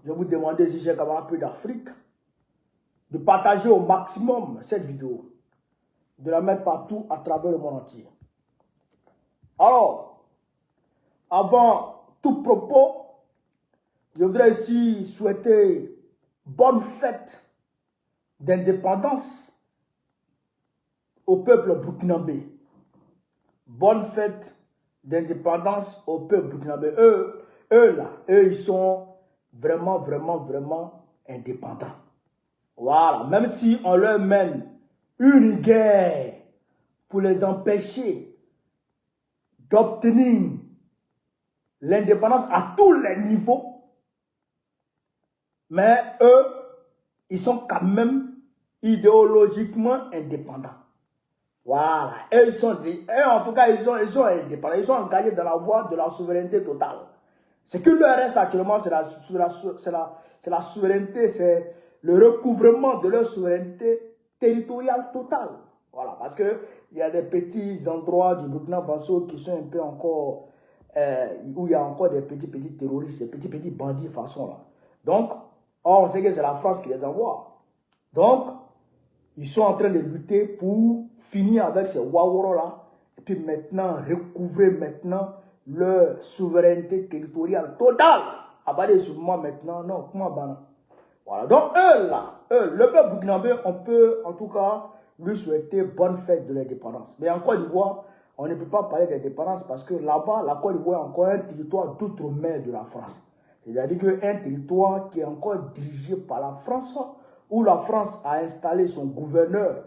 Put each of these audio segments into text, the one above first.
je vous demandais, si j'ai camarades peu d'Afrique, de partager au maximum cette vidéo, de la mettre partout à travers le monde entier. Alors, avant tout propos, je voudrais ici souhaiter bonne fête d'indépendance au peuple burkinabé. Bonne fête d'indépendance au peuple burkinabé. Eux, ils sont vraiment indépendants. Voilà, même si on leur mène une guerre pour les empêcher d'obtenir l'indépendance à tous les niveaux, mais eux, ils sont quand même idéologiquement indépendants. Voilà, et en tout cas, ils sont indépendants, ils sont engagés dans la voie de la souveraineté totale. Ce qui leur reste actuellement, c'est la souveraineté, c'est le recouvrement de leur souveraineté territoriale totale. Voilà, parce qu'il y a des petits endroits du Burkina Faso qui sont un peu encore, où il y a encore des petits terroristes, des petits bandits façon là. Donc, on sait que c'est la France qui les envoie. Donc, ils sont en train de lutter pour finir avec ces Waworo là, et puis maintenant, recouvrer maintenant leur souveraineté territoriale totale. Abattre sur moi maintenant, non, comment bana. Voilà, donc eux là, le peuple burkinabé, on peut en tout cas lui souhaiter bonne fête de l'indépendance. Mais en Côte d'Ivoire, on ne peut pas parler d'indépendance parce que là-bas, la Côte d'Ivoire est encore un territoire d'outre-mer de la France. C'est-à-dire qu'un territoire qui est encore dirigé par la France, où la France a installé son gouverneur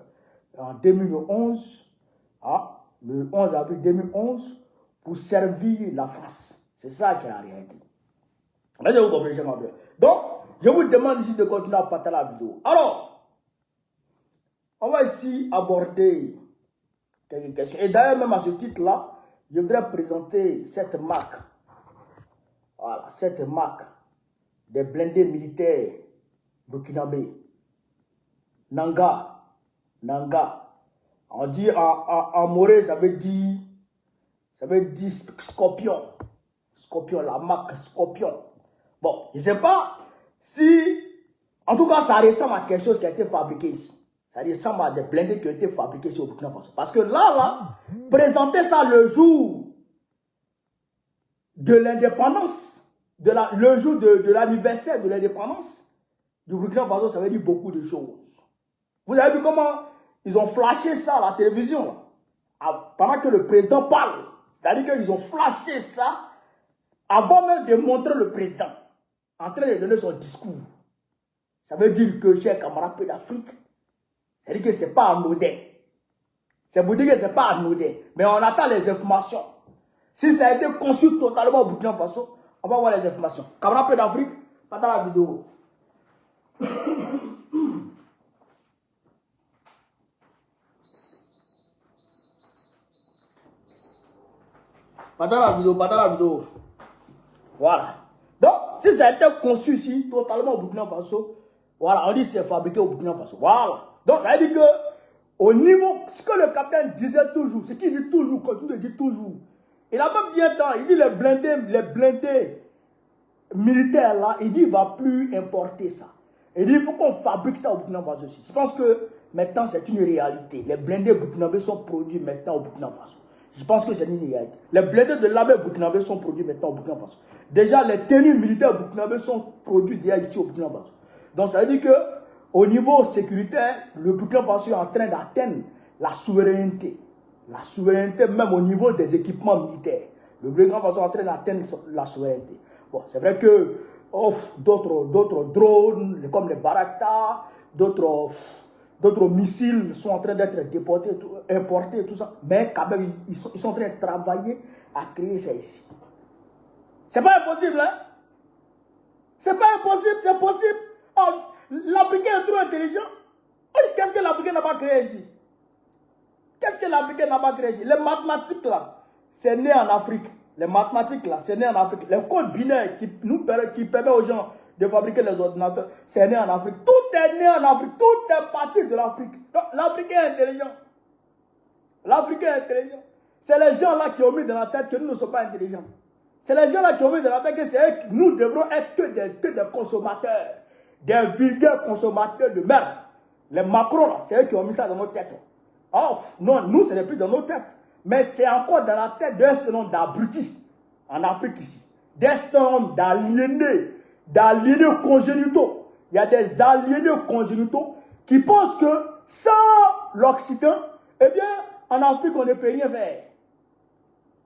en 2011, le 11 avril 2011, pour servir la France. C'est ça qui est la réalité. Là, je vous comprends, bien. Donc, je vous demande ici de continuer à partager la vidéo. Alors, on va ici aborder quelques questions. Et d'ailleurs, même à ce titre-là, je voudrais présenter cette marque. Voilà, cette marque des blindés militaires burkinabés. Nanga. On dit en moré, ça veut dire scorpion. Scorpion, la marque Scorpion. Bon, je ne sais pas si, en tout cas, ça ressemble à quelque chose qui a été fabriqué ici. Ça ressemble à des blindés qui ont été fabriqués ici au Burkina Faso. Parce que là, présenter ça le jour de l'indépendance, le jour de l'anniversaire de l'indépendance du Burkina Faso, ça veut dire beaucoup de choses. Vous avez vu comment ils ont flashé ça à la télévision, pendant que le président parle. C'est-à-dire qu'ils ont flashé ça avant même de montrer le président en train de donner son discours. Ça veut dire que, chers camarades peu d'Afrique, c'est-à-dire que ce n'est pas anodin. C'est pour dire que ce n'est pas anodin. Mais on attend les informations. Si ça a été conçu totalement au Burkina Faso, on va voir les informations. Camarades peu d'Afrique, pas dans la vidéo. Pas dans la vidéo. Voilà. Donc, si ça a été conçu ici, totalement au Burkina Faso, voilà, on dit que c'est fabriqué au Burkina Faso. Voilà. Donc, ça veut dire que, au niveau, ce que le capitaine disait toujours, ce qu'il dit toujours, continue de dire toujours. Il a même dit un temps, il dit les blindés militaires là, il dit il ne va plus importer ça. Il dit il faut qu'on fabrique ça au Burkina Faso aussi. Je pense que maintenant c'est une réalité. Les blindés burkinabés sont produits maintenant au Burkina Faso. Je pense que c'est une réalité. Les blindés de l'armée burkinabé sont produits maintenant au Burkina Faso. Déjà, les tenues militaires burkinabés sont produites déjà ici au Burkina Faso. Donc, ça veut dire qu'au niveau sécuritaire, le Burkina Faso est en train d'atteindre la souveraineté. La souveraineté même au niveau des équipements militaires. Le Burkina Faso est en train d'atteindre la souveraineté. Bon, c'est vrai que d'autres drones, comme les Barakta, d'autres missiles sont en train d'être déportés, importés, tout ça. Mais quand même, ils sont en train de travailler à créer ça ici. C'est pas impossible, hein? C'est pas impossible, c'est possible. Oh, l'Africain est trop intelligent. Qu'est-ce que l'Africain n'a pas créé ici? Qu'est-ce que l'Africain n'a pas créé ici? Les mathématiques, là, c'est né en Afrique. Les mathématiques, là, c'est né en Afrique. Les codes binaires qui permettent aux gens de fabriquer les ordinateurs, c'est né en Afrique. Tout est né en Afrique. Tout est parti de l'Afrique. Donc, l'Africain est intelligent. L'Africain est intelligent. C'est les gens là qui ont mis dans la tête que nous ne sommes pas intelligents. C'est les gens là qui ont mis dans la tête que nous devrons être que des consommateurs, des vulgaires consommateurs de merde. Les Macron là, c'est eux qui ont mis ça dans nos têtes. Oh, non, nous ce n'est plus dans nos têtes. Mais c'est encore dans la tête d'un certain nombre d'abrutis en Afrique ici. D'un certain nombre d'aliénés congénitaux. Il y a des aliénés congénitaux qui pensent que sans l'Occident, eh bien, en Afrique, on ne peut rien faire.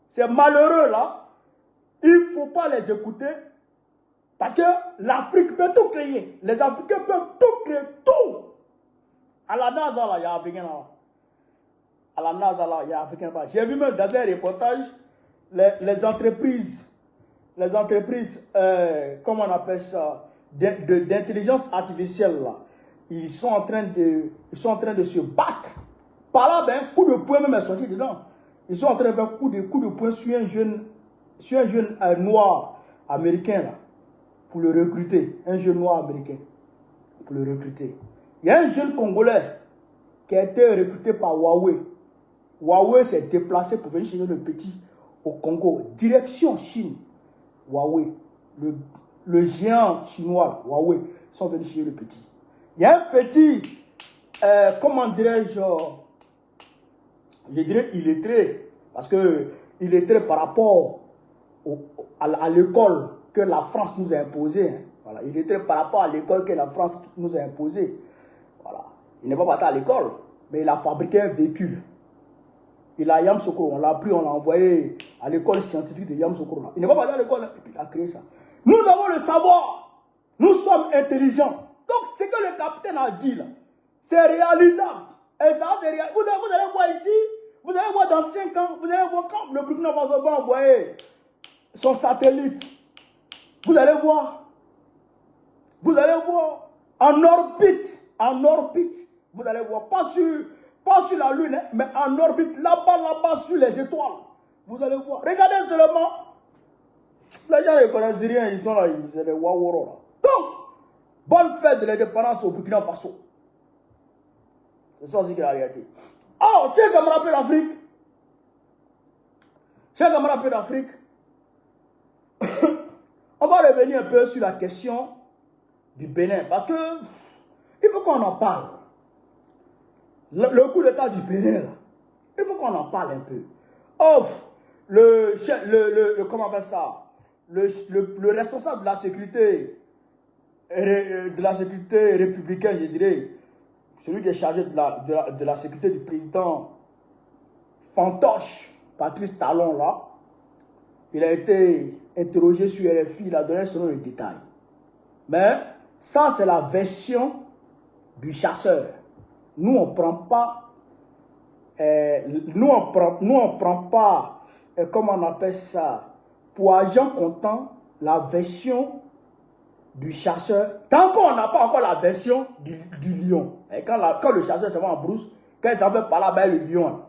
C'est malheureux là. Il ne faut pas les écouter parce que l'Afrique peut tout créer. Les Africains peuvent tout créer, tout. À la NASA, là, il y a Africains là. À la NASA, là, il y a Africains là. J'ai vu même dans un reportage les entreprises, comment on appelle ça, d'intelligence artificielle là. Ils sont en train de se battre. Par là, ben, coup de poing même est sorti dedans. Ils sont en train de faire coup de poing sur un jeune noir américain là, pour le recruter. Un jeune noir américain pour le recruter. Il y a un jeune Congolais qui a été recruté par Huawei. Huawei s'est déplacé pour venir chercher le petit au Congo. Direction Chine. Huawei. Le géant chinois, Huawei, sont venus chercher le petit. Il y a un petit, comment dirais-je, dirais illettré, parce que illettré par rapport à l'école que la France nous a imposée. Hein. Voilà. Illettré par rapport à l'école que la France nous a imposée. Voilà. Il n'est pas parti à l'école, mais il a fabriqué un véhicule. Il a Yamoussoukro, on l'a pris, on l'a envoyé à l'école scientifique de Yamoussoukro. Il n'est pas parti à l'école, et puis il a créé ça. Nous avons le savoir, nous sommes intelligents. Donc, ce que le capitaine a dit là, c'est réalisable. Et ça, c'est réalisable. Vous allez voir ici, vous allez voir dans 5 ans, vous allez voir quand le Burkina Faso va envoyer son satellite. Vous allez voir. Vous allez voir en orbite, vous allez voir, pas sur la Lune, hein, mais en orbite, là-bas, sur les étoiles. Vous allez voir. Regardez seulement. Les gens ne connaissent rien, ils sont là, ils sont des Waworo là. Donc, bonne fête de l'indépendance au Burkina Faso. C'est ça aussi qui est la réalité. Oh, chers camarades d'Afrique. Chers camarades d'Afrique. On va revenir un peu sur la question du Bénin. Parce que il faut qu'on en parle. Le coup d'état du Bénin, là, il faut qu'on en parle un peu. Oh, comment on appelle ça? Le responsable de la sécurité républicaine, je dirais, celui qui est chargé de la sécurité du président Fantoche, Patrice Talon, là, il a été interrogé sur RFI, il a donné selon les détails. Mais ça, c'est la version du chasseur. Nous, on ne prend pas, comment on appelle ça, pour agent comptant, la version du chasseur. Tant qu'on n'a pas encore la version du lion. Et quand le chasseur se va en brousse, quand il s'en fait par là-bas, le lion.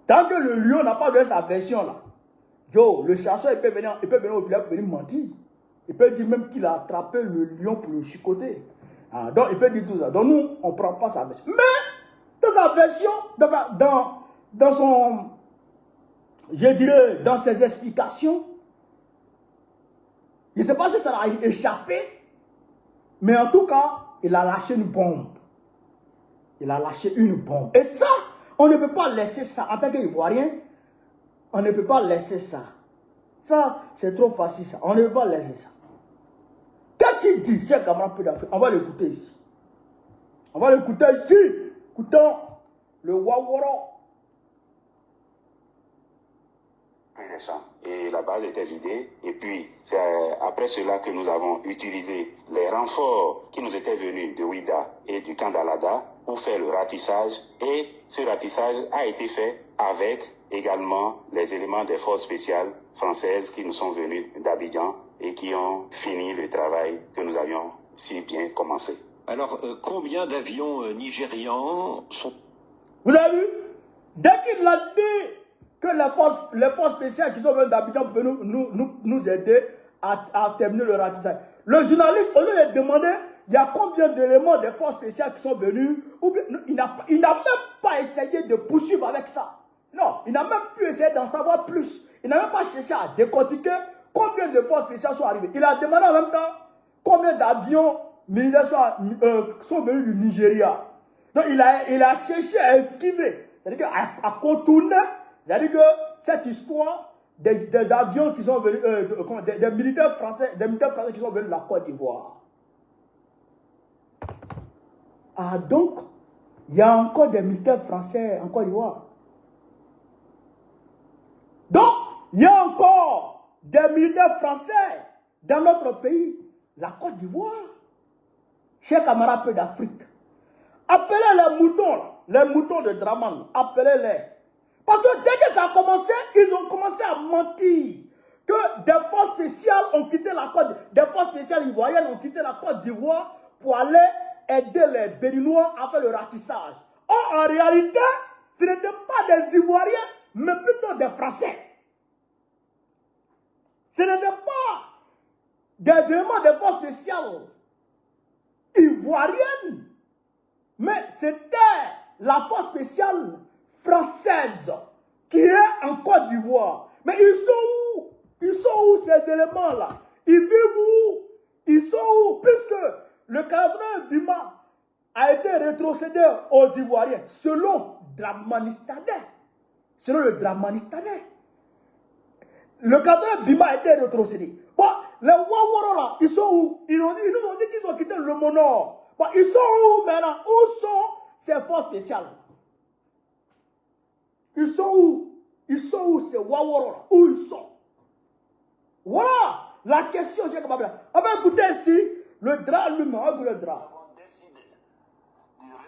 Tant que le lion n'a pas donné sa version là, le chasseur, il peut venir au village pour venir mentir. Il peut dire même qu'il a attrapé le lion pour le chicoter. Ah, donc, il peut dire tout ça. Donc, nous, on ne prend pas sa version. Mais, dans sa version, dans son, je dirais, dans ses explications, je ne sais pas si ça a échappé, mais en tout cas, il a lâché une bombe. Il a lâché une bombe. Et ça, on ne peut pas laisser ça. En tant qu'Ivoirien, on ne peut pas laisser ça. Ça, c'est trop facile, ça. On ne peut pas laisser ça. Qu'est-ce qu'il dit, cher camarade d'Afrique? On va l'écouter ici. On va l'écouter ici. Écoutons le Waworo. Et la base était vidée. Et puis, c'est après cela que nous avons utilisé les renforts qui nous étaient venus de Ouida et du camp d'Alada pour faire le ratissage. Et ce ratissage a été fait avec également les éléments des forces spéciales françaises qui nous sont venus d'Abidjan et qui ont fini le travail que nous avions si bien commencé. Alors, combien d'avions nigérians sont... Vous avez vu? Dès qu'il a dit que les forces spéciales qui sont venues d'Abidjan pour nous aider à terminer le ratissage, le journaliste, au lieu de demander il y a combien d'éléments des forces spéciales qui sont venus, ou bien, il n'a même pas essayé de poursuivre avec ça. Non, il n'a même pu essayer d'en savoir plus. Il n'a même pas cherché à décortiquer combien de forces spéciales sont arrivées. Il a demandé en même temps combien d'avions militaires sont venus du Nigeria. Donc il a cherché à esquiver, c'est-à-dire à contourner, c'est-à-dire que cette histoire des avions qui sont venus, des militaires français qui sont venus de la Côte d'Ivoire. Ah donc, il y a encore des militaires français en Côte d'Ivoire. Donc, il y a encore des militaires français dans notre pays, la Côte d'Ivoire. Chers camarades peu d'Afrique, appelez les moutons de Draman, appelez-les. Parce que dès que ça a commencé, ils ont commencé à mentir. Que des forces spéciales ont quitté la Côte, des forces spéciales ivoiriennes ont quitté la Côte d'Ivoire pour aller aider les Béninois à faire le ratissage. Or, en réalité, ce n'étaient pas des Ivoiriens, mais plutôt des Français. Ce n'étaient pas des éléments de forces spéciales ivoiriennes, mais c'était la force spéciale française qui est en Côte d'Ivoire. Mais ils sont où? Ils sont où ces éléments-là? Ils vivent où? Ils sont où? Puisque le capitaine Bima a été rétrocédé aux Ivoiriens selon Dramani-Stanet. Selon le Dramani-Stanet. Le capitaine Bima a été rétrocédé. Bon, les Waworo là, ils sont où? Ils nous ont dit qu'ils ont quitté le Monor. Bon, ils sont où maintenant? Où sont ces forces spéciales? Ils sont où? Ils sont où ces Waworo là? Où ils sont? Voilà la question, j'ai capable. On va écouter ici le drap lui-même. On va écouter le drap.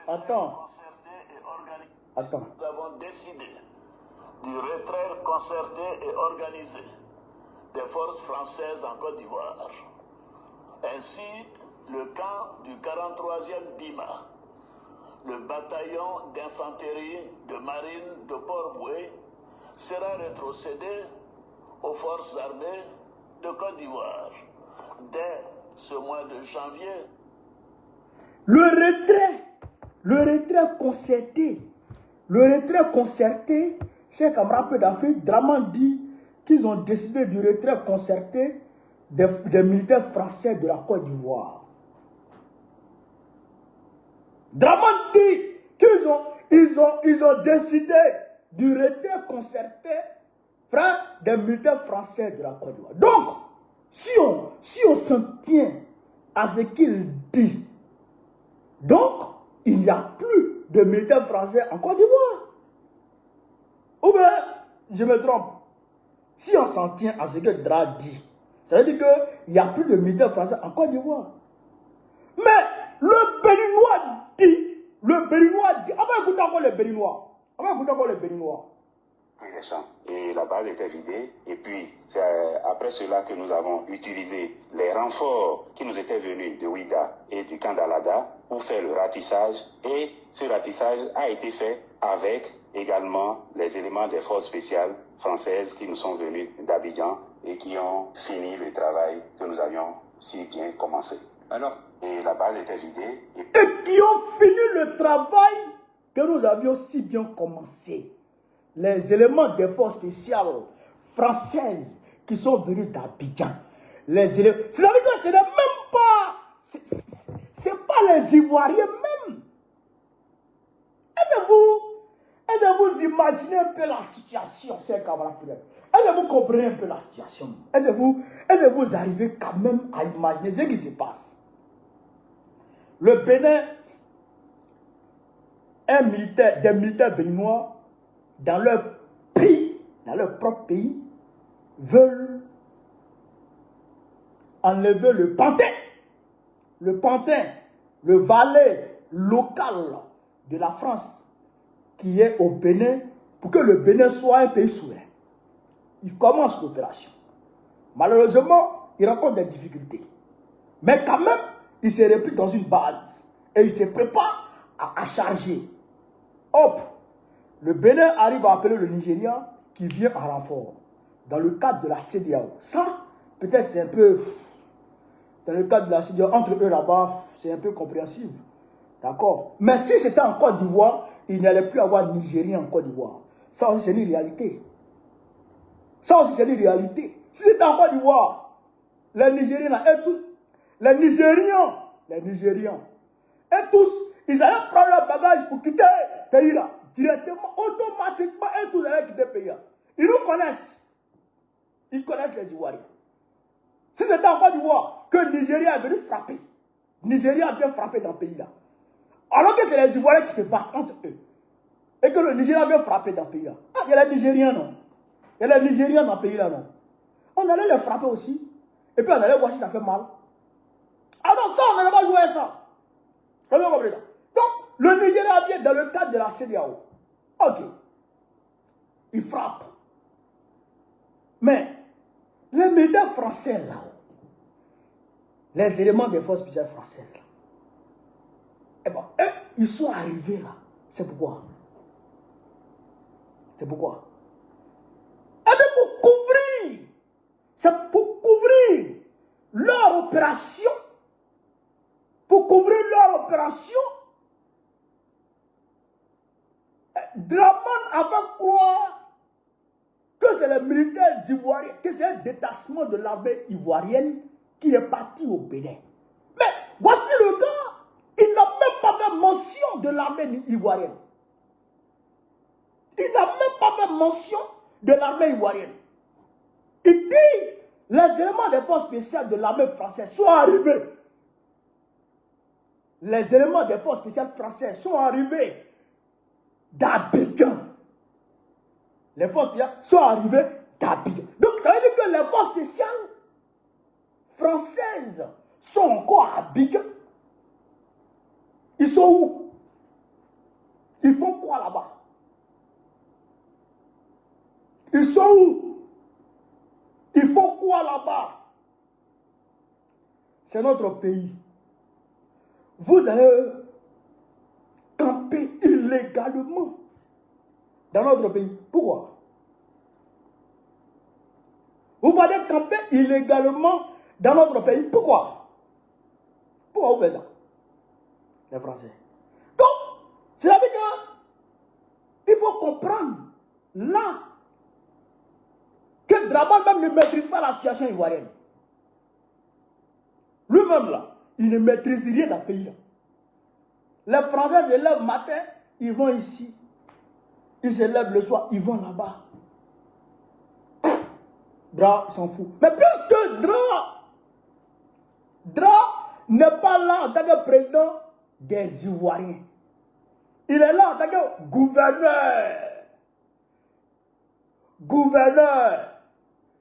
Attends. Nous avons décidé du retrait concerté et organisé des forces françaises en Côte d'Ivoire. Ainsi, le camp du 43e BIMA, le bataillon d'infanterie de marine de Port-Boué, sera rétrocédé aux forces armées de Côte d'Ivoire dès ce mois de janvier. Le retrait concerté, chers camarades peu d'Afrique, Draman dit qu'ils ont décidé du retrait concerté des militaires français de la Côte d'Ivoire. Draman dit qu'ils ont décidé du retrait concerté des militaires français de la Côte d'Ivoire. Donc, si on s'en tient à ce qu'il dit, donc, il n'y a plus de militaires français en Côte d'Ivoire. Ou bien, je me trompe. Si on s'en tient à ce que Dra dit, ça veut dire qu'il n'y a plus de militaires français en Côte d'Ivoire. Mais le Béninois dit, on va écouter encore les Béninois. Et la base était vidée. Et puis, c'est après cela que nous avons utilisé les renforts qui nous étaient venus de Ouida et du camp d'Alada pour faire le ratissage. Et ce ratissage a été fait avec également les éléments des forces spéciales françaises qui nous sont venus d'Abidjan et qui ont fini le travail que nous avions si bien commencé. Alors, et la base était vidée. Et qui ont fini le travail que nous avions si bien commencé. Les éléments des forces spéciales françaises qui sont venus d'Abidjan. C'est-à-dire que ce n'est même pas... C'est pas les Ivoiriens même. Aidez-vous imaginer un peu la situation, chers camarades. Aidez-vous comprendre un peu la situation. Aidez-vous arriver quand même à imaginer ce qui se passe. Le Bénin, des militaires béninois, dans leur pays, dans leur propre pays, veulent enlever le pantin, le valet local de la France qui est au Bénin, pour que le Bénin soit un pays souverain. Ils commencent l'opération. Malheureusement, ils rencontrent des difficultés. Mais quand même, ils se replient dans une base et ils se préparent à charger. Hop! Le Bénin arrive à appeler le Nigeria qui vient en renfort dans le cadre de la CEDEAO. Ça, peut-être c'est un peu... Dans le cadre de la CEDEAO, entre eux là-bas, c'est un peu compréhensible. D'accord? Mais si c'était en Côte d'Ivoire, il n'y allait plus avoir Nigérien en Côte d'Ivoire. Ça aussi, c'est une réalité. Ça aussi, c'est une réalité. Si c'était en Côte d'Ivoire, les Nigériens, et tous, les Nigérians, et tous, ils allaient prendre leur bagage pour quitter le pays là. Directement, automatiquement, et tous allaient quitter le pays là. Ils nous connaissent. Ils connaissent les Ivoiriens. Si c'était en Côte d'Ivoire que le Nigeria est venu frapper, Nigeria vient frapper dans le pays là. Alors que c'est les Ivoiriens qui se battent entre eux. Et que le Nigeria vient frapper dans le pays là. Ah, il y a les Nigériens, non? Il y a les Nigériens dans le pays là, non? On allait les frapper aussi. Et puis on allait voir si ça fait mal. Ah non, ça, on n'allait pas jouer ça. Vous avez compris là? Donc, le Nigeria vient dans le cadre de la CEDEAO. Ok. Il frappe. Mais, les militaires français là, les éléments des forces spéciales françaises là, eh ben, eux, ils sont arrivés là. C'est pourquoi? C'est pourquoi? Eh bien, pour couvrir. C'est pour couvrir leur opération. Pour couvrir leur opération, Draman avait croire que c'est les militaires ivoiriens, que c'est un détachement de l'armée ivoirienne qui est parti au Bénin. Mais voici le gars, il n'a même pas fait mention de l'armée ivoirienne. Il n'a même pas fait mention de l'armée ivoirienne. Il dit, les éléments des forces spéciales de l'armée française sont arrivés. Les éléments des forces spéciales françaises sont arrivés d'Abidjan. Les forces spéciales sont arrivées d'Abidjan. Donc, ça veut dire que les forces spéciales françaises sont encore à Abidjan. Ils sont où? Ils font quoi là-bas? Ils sont où? Ils font quoi là-bas? C'est notre pays. Vous allez camper illégalement dans notre pays. Pourquoi? Vous allez camper illégalement dans notre pays. Pourquoi? Pourquoi vous faites ça? Les Français. Donc, c'est-à-dire qu'il faut comprendre là que Draman même ne maîtrise pas la situation ivoirienne. Lui-même là, il ne maîtrise rien dans le pays là. Les Français se lèvent le matin, ils vont ici. Ils se lèvent le soir, ils vont là-bas. Dra, il s'en fout. Mais puisque Dra n'est pas là en tant que président des Ivoiriens. Il est là en tant que gouverneur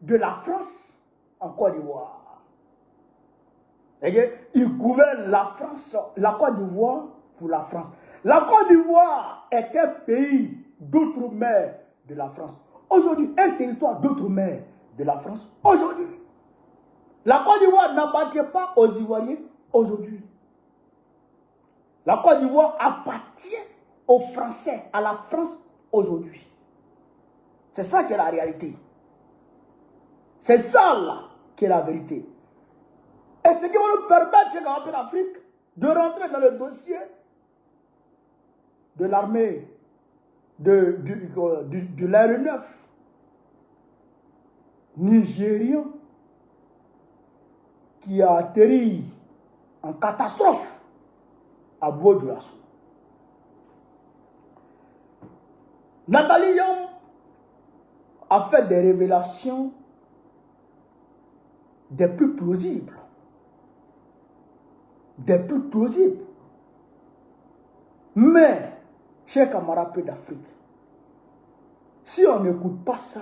de la France en Côte d'Ivoire. Il gouverne la France, la Côte d'Ivoire pour la France. La Côte d'Ivoire est un pays d'outre-mer de la France. Aujourd'hui, un territoire d'outre-mer de la France. Aujourd'hui. La Côte d'Ivoire n'appartient pas aux Ivoiriens aujourd'hui. La Côte d'Ivoire appartient aux Français, à la France aujourd'hui. C'est ça qui est la réalité. C'est ça là qui est la vérité. Et ce qui va nous permettre, chez l'Afrique, de rentrer dans le dossier de l'armée de l'Aéronef nigérien qui a atterri en catastrophe à Bourg-du-Lasso. Nathalie Yom a fait des révélations des plus plausibles. Des plus plausibles. Mais, chers camarades d'Afrique, si on n'écoute pas ça,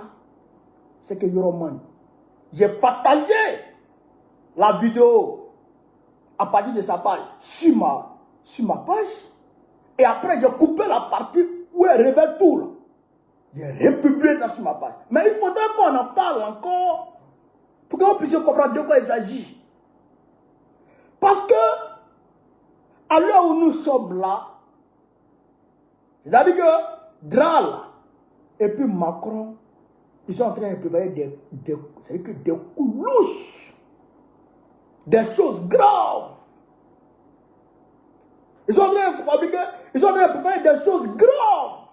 c'est que Yoroman, j'ai partagé la vidéo à partir de sa page sur ma page, et après j'ai coupé la partie où elle révèle tout là. J'ai republié ça sur ma page. Mais il faudrait qu'on en parle encore pour qu'on puisse comprendre de quoi il s'agit. Parce que, à l'heure où nous sommes là, c'est-à-dire que Dral et puis Macron, ils sont en train de préparer des coups louches, des choses graves. Ils sont en train de fabriquer, ils sont en train de préparer des choses graves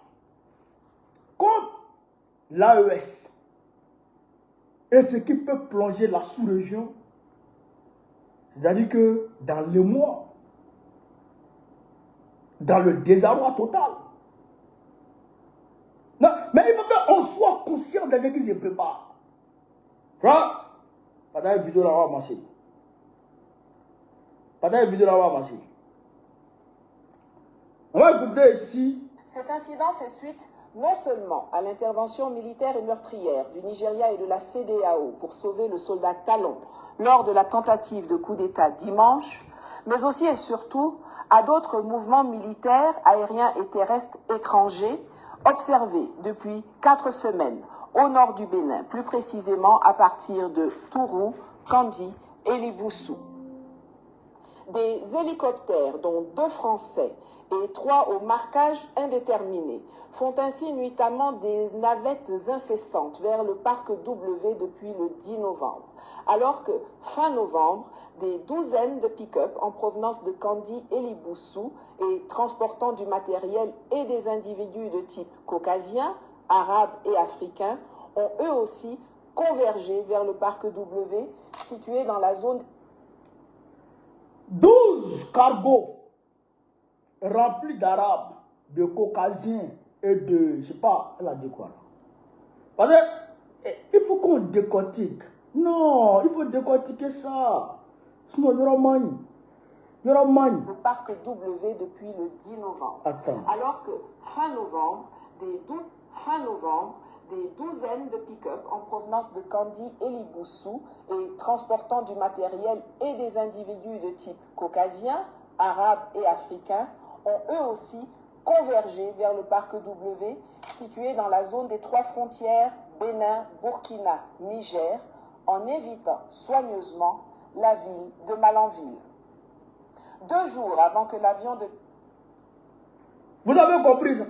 contre l'AES. et ce qui peut plonger la sous-région, c'est-à-dire que dans le mois, dans le désarroi total. Non, mais il faut qu'on soit conscient de ce qui se prépare. Voilà. Pendant une vidéo là, on va marcher. Pendant une vidéo là, on va marcher. On va écouter ici. Cet incident fait suite non seulement à l'intervention militaire et meurtrière du Nigeria et de la CEDEAO pour sauver le soldat Talon lors de la tentative de coup d'État dimanche, mais aussi et surtout à d'autres mouvements militaires, aériens et terrestres étrangers observés depuis 4 semaines au nord du Bénin, plus précisément à partir de Tourou, Kandi et Liboussou. Des hélicoptères, dont 2 Français et 3 au marquage indéterminé, font ainsi nuitamment des navettes incessantes vers le parc W depuis le 10 novembre, alors que, fin novembre, des douzaines de pick-up en provenance de Kandi et Liboussou et transportant du matériel et des individus de type caucasien, arabe et africain ont eux aussi convergé vers le parc W situé dans la zone 12 cargos remplis d'Arabes, de Caucasiens et de, je sais pas, elle a dit quoi là. Parce que, il faut qu'on décortique. Non, il faut décortiquer ça. Sinon, il y aura magne. Il y aura magne. Le parc W depuis le 10 novembre. Attends. Alors que fin novembre, des douzaines de pick-up en provenance de Kandi et Liboussou et transportant du matériel et des individus de type caucasien, arabe et africain ont eux aussi convergé vers le parc W situé dans la zone des 3 frontières Bénin, Burkina, Niger en évitant soigneusement la ville de Malanville. 2 jours avant que l'avion de... Vous avez compris ça?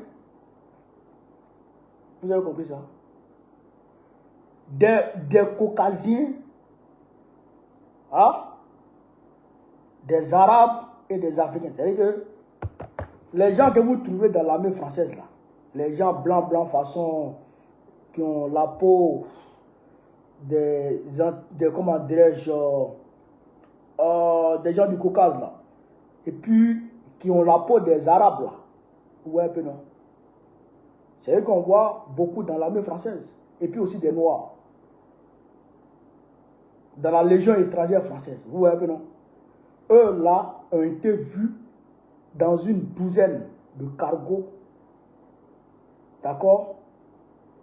Vous avez compris ça? Des Caucasiens, hein? Des Arabes et des Africains. C'est-à-dire que les gens que vous trouvez dans l'armée française, là, les gens blancs, façon, qui ont la peau des comment dirais-je, des gens du Caucase, là, et puis qui ont la peau des Arabes, là, ouais, un peu non. C'est eux qu'on voit beaucoup dans l'armée française. Et puis aussi des Noirs. Dans la Légion étrangère française. Vous voyez un peu non? Eux là ont été vus dans une douzaine de cargos. D'accord?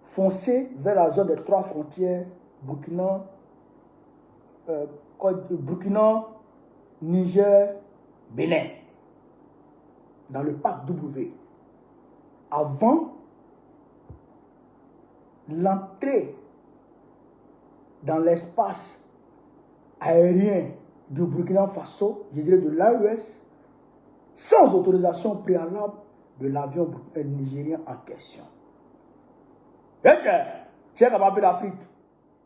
Foncer vers la zone des 3 frontières. Burkina, Niger, Bénin. Dans le parc W. Avant l'entrée dans l'espace aérien du Burkina Faso, je dirais de l'AES, sans autorisation préalable de l'avion nigérien en question. C'est capable d'Afrique,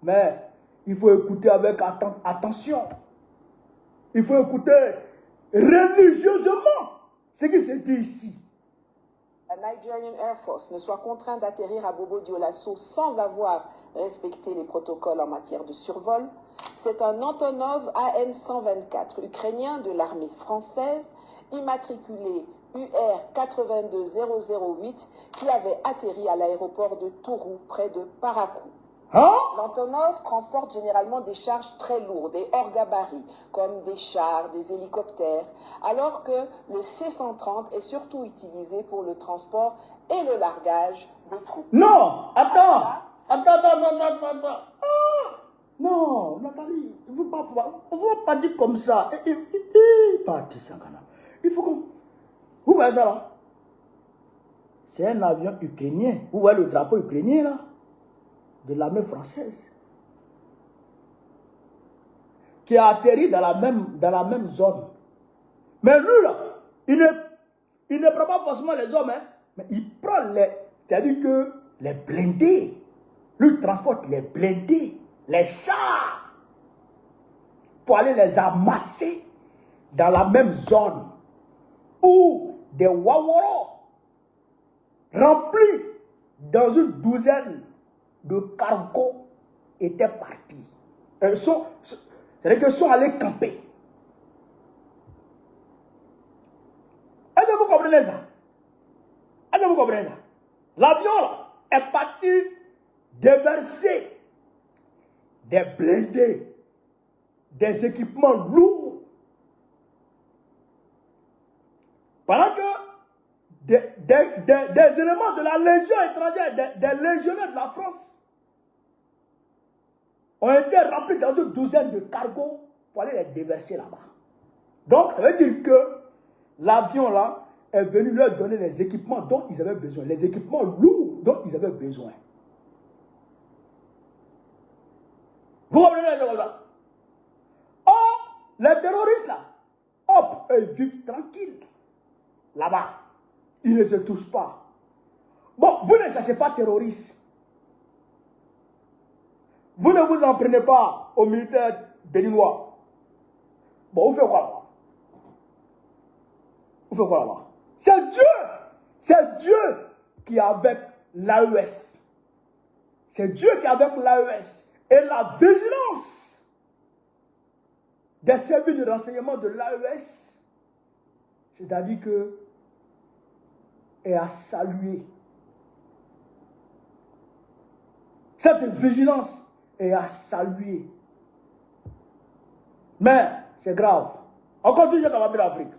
mais il faut écouter avec attention. Il faut écouter religieusement ce qui se dit ici. La Nigerian Air Force ne soit contraint d'atterrir à Bobo Dioulasso sans avoir respecté les protocoles en matière de survol, c'est un Antonov AN-124 ukrainien de l'armée française, immatriculé UR 82008, qui avait atterri à l'aéroport de Tourou, près de Parakou. Hein? L'Antonov transporte généralement des charges très lourdes et hors gabarit, comme des chars, des hélicoptères, alors que le C-130 est surtout utilisé pour le transport et le largage des troupes. Non, attends. Non, Nathalie, il ne faut pas dire comme ça. Il faut qu'on... Vous voyez ça là? C'est un avion ukrainien. Vous voyez le drapeau ukrainien là? De l'armée française. Qui a atterri dans la même zone. Mais lui là, il ne prend pas forcément les hommes, hein, mais il prend c'est-à-dire que les blindés. Lui transporte les blindés, les chars, pour aller les amasser dans la même zone où des Waworo remplis dans une douzaine de cargos étaient partis. C'est-à-dire qu'ils sont allés camper. Est-ce que vous comprenez ça? Est-ce que vous comprenez ça? L'avion là est parti déverser des blindés, des équipements lourds. Pendant que des éléments de la Légion étrangère, des légionnaires de la France, ont été remplis dans une douzaine de cargos pour aller les déverser là-bas. Donc, ça veut dire que l'avion là est venu leur donner les équipements dont ils avaient besoin, les équipements lourds dont ils avaient besoin. Vous comprenez ça? Or, les terroristes là, hop, ils vivent tranquilles là-bas. Ils ne se touchent pas. Bon, vous ne cherchez pas terroristes. Vous ne vous en prenez pas aux militaires béninois. Bon, vous faites quoi là-bas? Vous faites quoi là-bas? C'est Dieu qui est avec l'AES. C'est Dieu qui est avec l'AES. Et la vigilance des services de renseignement de l'AES, c'est-à-dire que est à saluer. Cette vigilance est à saluer. Mais c'est grave. On continue avec l'Afrique.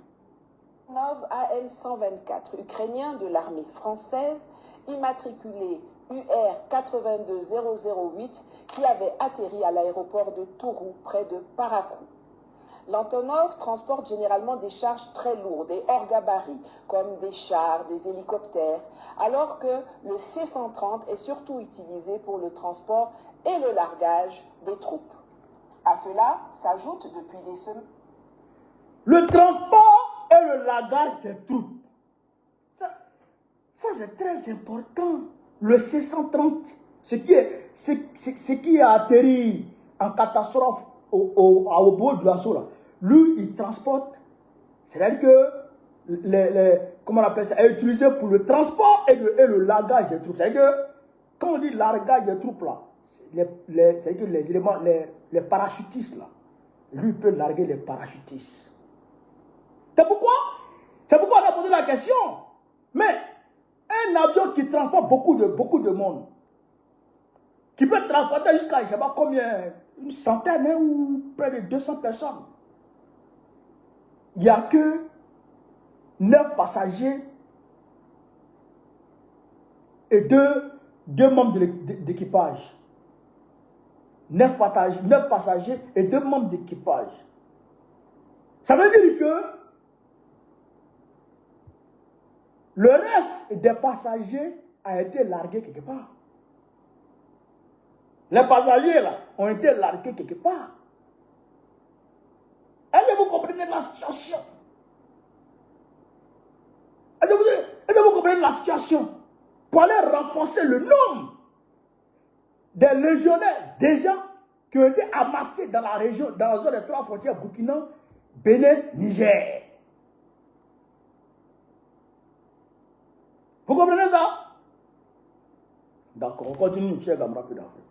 Nov AN-124, ukrainien de l'armée française, immatriculé UR 82008, qui avait atterri à l'aéroport de Tourou, près de Parakou. L'Antonov transporte généralement des charges très lourdes et hors gabarit, comme des chars, des hélicoptères, alors que le C-130 est surtout utilisé pour le transport et le largage des troupes. À cela s'ajoute depuis des semaines le transport et le largage des troupes. Ça c'est très important. Le C-130, ce qui a atterri en catastrophe au bout de l'assaut, là, lui, il transporte, c'est-à-dire que, comment on appelle ça, est utilisé pour le transport et le largage des troupes. C'est-à-dire que, quand on dit largage des troupes, là, c'est-à-dire que les éléments, les parachutistes, là, lui, il peut larguer les parachutistes. C'est pourquoi on a posé la question. Mais, un avion qui transporte beaucoup de monde, qui peut transporter jusqu'à, je ne sais pas combien, une centaine hein, ou près de 200 personnes. Il n'y a que 9 passagers et 2 membres d'équipage. 9 passagers et 2 membres d'équipage. Ça veut dire que le reste des passagers a été largué quelque part. Les passagers là ont été largués quelque part. Est-ce que vous comprenez la situation? Est-ce que vous comprenez la situation? Pour aller renforcer le nombre des légionnaires déjà qui ont été amassés dans la région, dans la zone des 3 frontières Burkina, Bénin, Niger. Vous comprenez ça? D'accord, on continue, cher camarade d'Afrique.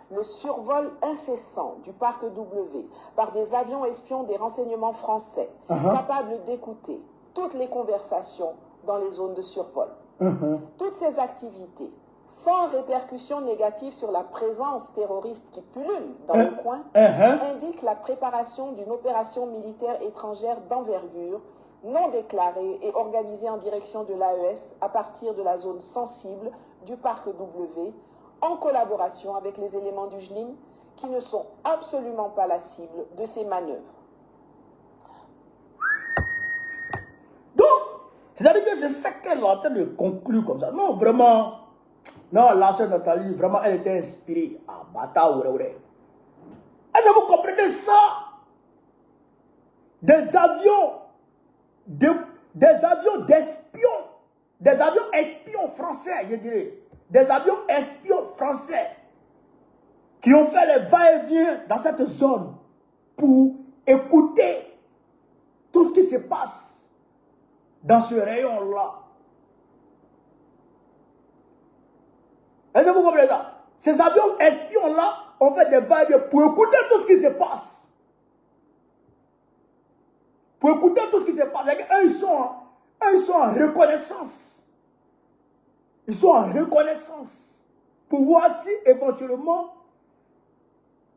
Le survol incessant du parc W par des avions espions des renseignements français capables d'écouter toutes les conversations dans les zones de survol. Toutes ces activités, sans répercussions négatives sur la présence terroriste qui pullule dans le coin, indiquent la préparation d'une opération militaire étrangère d'envergure non déclarée et organisée en direction de l'AES à partir de la zone sensible du parc W, en collaboration avec les éléments du JNIM qui ne sont absolument pas la cible de ces manœuvres. Donc, c'est-à-dire que c'est ça qu'elle est en train de conclure comme ça. Non, vraiment, non, la sœur Nathalie, vraiment, elle était inspirée à Bata Oureoure. Est-ce que vous comprenez ça? Des avions d'espions, des avions espions français, je dirais. Des avions espions français qui ont fait les va-et-vient dans cette zone pour écouter tout ce qui se passe dans ce rayon-là. Est-ce que vous comprenez ça? Ces avions espions-là ont fait des vagues pour écouter tout ce qui se passe. Pour écouter tout ce qui se passe. Eux, ils sont en reconnaissance. Ils sont en reconnaissance. Pour voir si éventuellement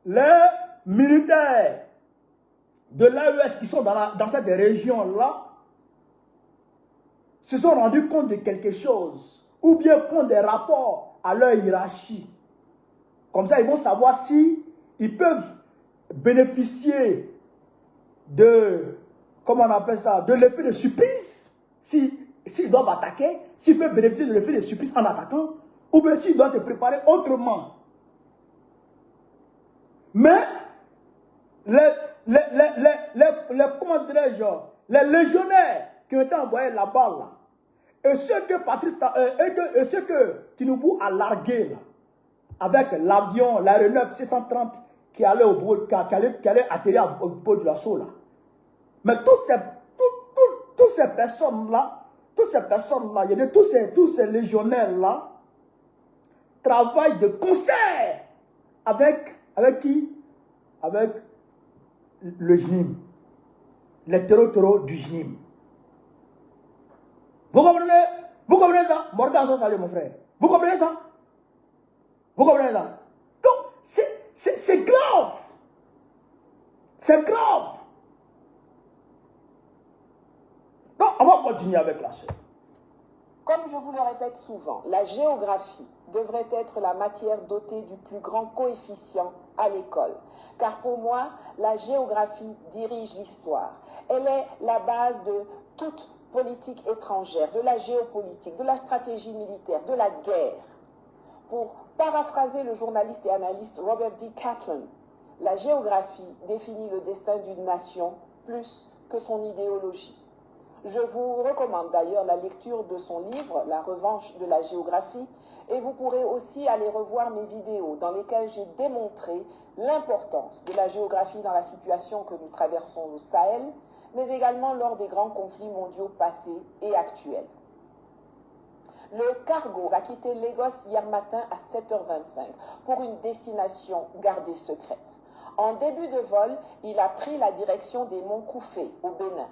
les militaires de l'AES qui sont dans cette région-là se sont rendus compte de quelque chose ou bien font des rapports à leur hiérarchie. Comme ça, ils vont savoir si ils peuvent bénéficier de, comment on appelle ça, de l'effet de surprise. S'ils doivent attaquer, s'ils peuvent bénéficier de l'effet de surprise en attaquant, ou bien s'ils doivent se préparer autrement. Mais comment dirais-je, les légionnaires qui ont été envoyés là-bas, là, et ceux que Tinubu a largués, là, avec l'avion, l'aéronef C-130 qui allait atterrir au bout de l'assaut, là. Mais toutes ces personnes-là, tous ces légionnaires-là, travaillent de concert avec qui? Avec le JNIM, les terreaux du JNIM. Vous comprenez ça? Morgan Sosalé, mon frère. Vous comprenez ça? Vous comprenez ça? Donc, c'est grave. C'est grave. Donc, on va continuer avec la sœur. Comme je vous le répète souvent, la géographie devrait être la matière dotée du plus grand coefficient à l'école. Car pour moi, la géographie dirige l'histoire. Elle est la base de toute politique étrangère, de la géopolitique, de la stratégie militaire, de la guerre. Pour paraphraser le journaliste et analyste Robert D. Kaplan, la géographie définit le destin d'une nation plus que son idéologie. Je vous recommande d'ailleurs la lecture de son livre, La revanche de la géographie, et vous pourrez aussi aller revoir mes vidéos dans lesquelles j'ai démontré l'importance de la géographie dans la situation que nous traversons au Sahel, mais également lors des grands conflits mondiaux passés et actuels. Le cargo a quitté Lagos hier matin à 7h25 pour une destination gardée secrète. En début de vol, il a pris la direction des monts Koufé au Bénin.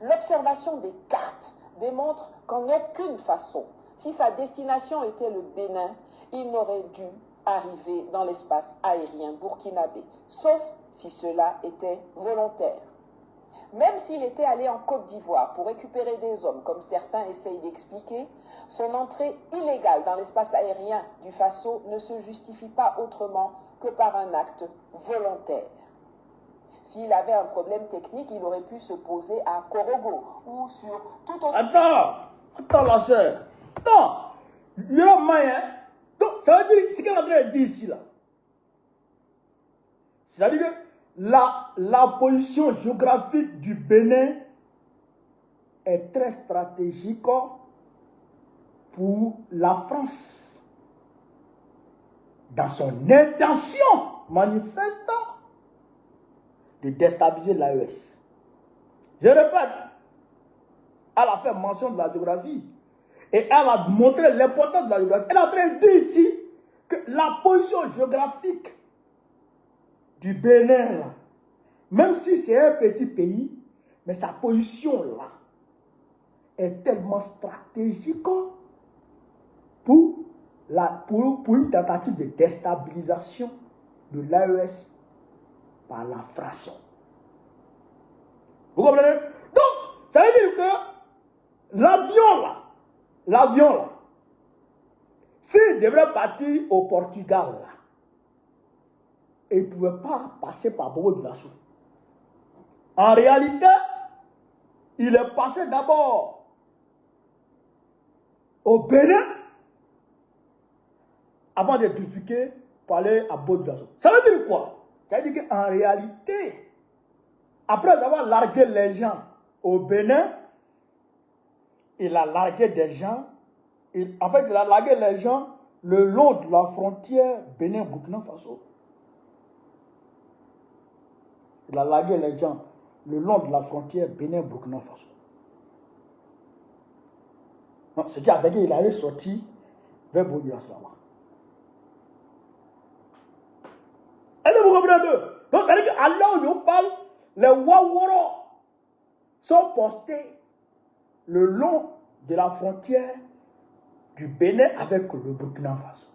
L'observation des cartes démontre qu'en aucune façon, si sa destination était le Bénin, il n'aurait dû arriver dans l'espace aérien burkinabé, sauf si cela était volontaire. Même s'il était allé en Côte d'Ivoire pour récupérer des hommes, comme certains essayent d'expliquer, son entrée illégale dans l'espace aérien du Faso ne se justifie pas autrement que par un acte volontaire. S'il avait un problème technique, il aurait pu se poser à Korogo ou sur tout autre... Attends la sœur. Non, il y a moyen. Donc, ça veut dire, ce qu'elle est en train de dire ici, là. C'est-à-dire que la position géographique du Bénin est très stratégique pour la France. Dans son intention manifeste de déstabiliser l'AES. Je répète, elle a fait mention de la géographie et elle a montré l'importance de la géographie. Elle est en train de dire ici que la position géographique du Bénin, là, même si c'est un petit pays, mais sa position là est tellement stratégique pour une tentative de déstabilisation de l'AES par la France. Vous comprenez? Donc, ça veut dire que l'avion là, s'il devrait partir au Portugal là, et il ne pouvait pas passer par Bobo Dioulasso. En réalité, il est passé d'abord au Bénin avant de bifurquer pour aller à Bobo Dioulasso. Ça veut dire quoi? Ça veut dire qu'en réalité, après avoir largué les gens au Bénin, il a largué des gens, il a largué les gens le long de la frontière Bénin-Burkina Faso. Il a largué les gens le long de la frontière Bénin-Burkina Faso. Ce qui a fait qu'il allait sortir vers Bobo Dioulasso là-bas. Est-ce que vous comprenez un peu? Donc, ça veut dire qu'à l'heure où je parle, les Waworo sont postés le long de la frontière du Bénin avec le Burkina Faso.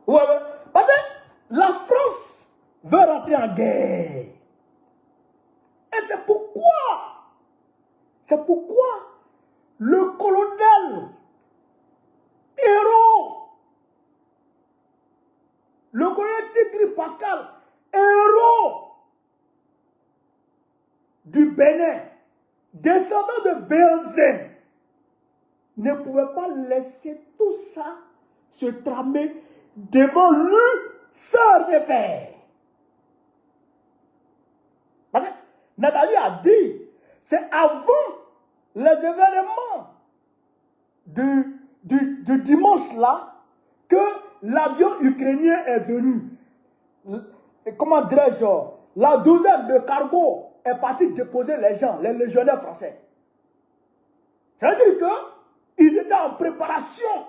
Ouais, ouais. Parce que la France veut rentrer en guerre. Et c'est pourquoi le colonel héros, le colonel Tigri Pascal, héros du Bénin, descendant de Béanzin, ne pouvait pas laisser tout ça se tramer devant lui sans rien faire. Parce que Nathalie a dit, c'est avant les événements du dimanche là que l'avion ukrainien est venu. Comment dirais-je, la douzaine de cargos est partie déposer les gens, les légionnaires français. Ça veut dire qu'ils étaient en préparation.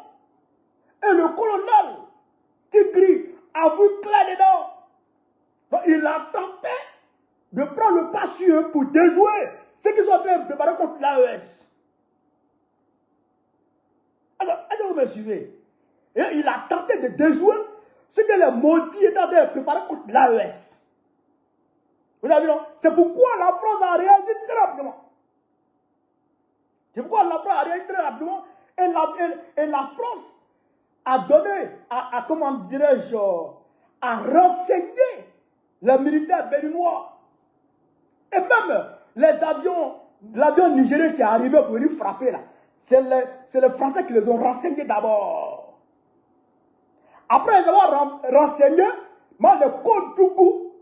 Et le colonel Tigri a vu clair dedans. Donc il a tenté de prendre le pas sur eux pour déjouer ceux qui sont en train de préparer contre l'AES. Alors, est-ce que vous me suivez? Et il a tenté de déjouer ce que les maudits étaient en train de préparer contre l'AES. Vous avez vu, non? C'est pourquoi la France a réagi très rapidement. C'est pourquoi la France a réagi très rapidement. Et la France a donné, comment dirais-je, a renseigné les militaires béninois. Et même les avions, l'avion nigérien qui est arrivé pour venir frapper là, c'est les Français qui les ont renseignés d'abord. Après les avoir renseignés, les Côte d'Ougou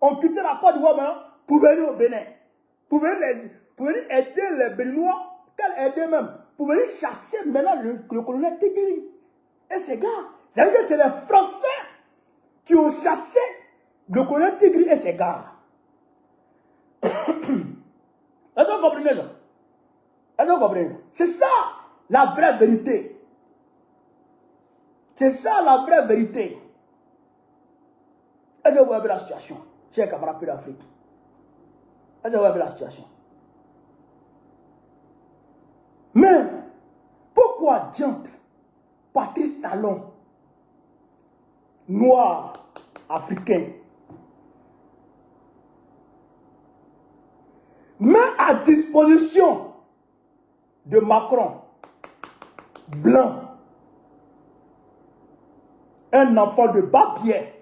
ont quitté la Côte d'Ivoire maintenant pour venir au Bénin. Pour venir aider les Béninois, aider même, pour venir chasser maintenant le colonel Tigri. Et ces gars, ça veut dire que c'est les Français qui ont chassé le colonel Tigri et ses gars. Est-ce que vous comprenez ça? Est-ce que vous comprenez ça? C'est ça la vraie vérité. C'est ça la vraie vérité. Est-ce que vous voyez la situation, chers camarades d'Afrique? Est-ce que vous voyez la situation? Mais pourquoi diantre Patrice Talon, noir, africain, met à disposition de Macron, blanc, un enfant de bas-pied.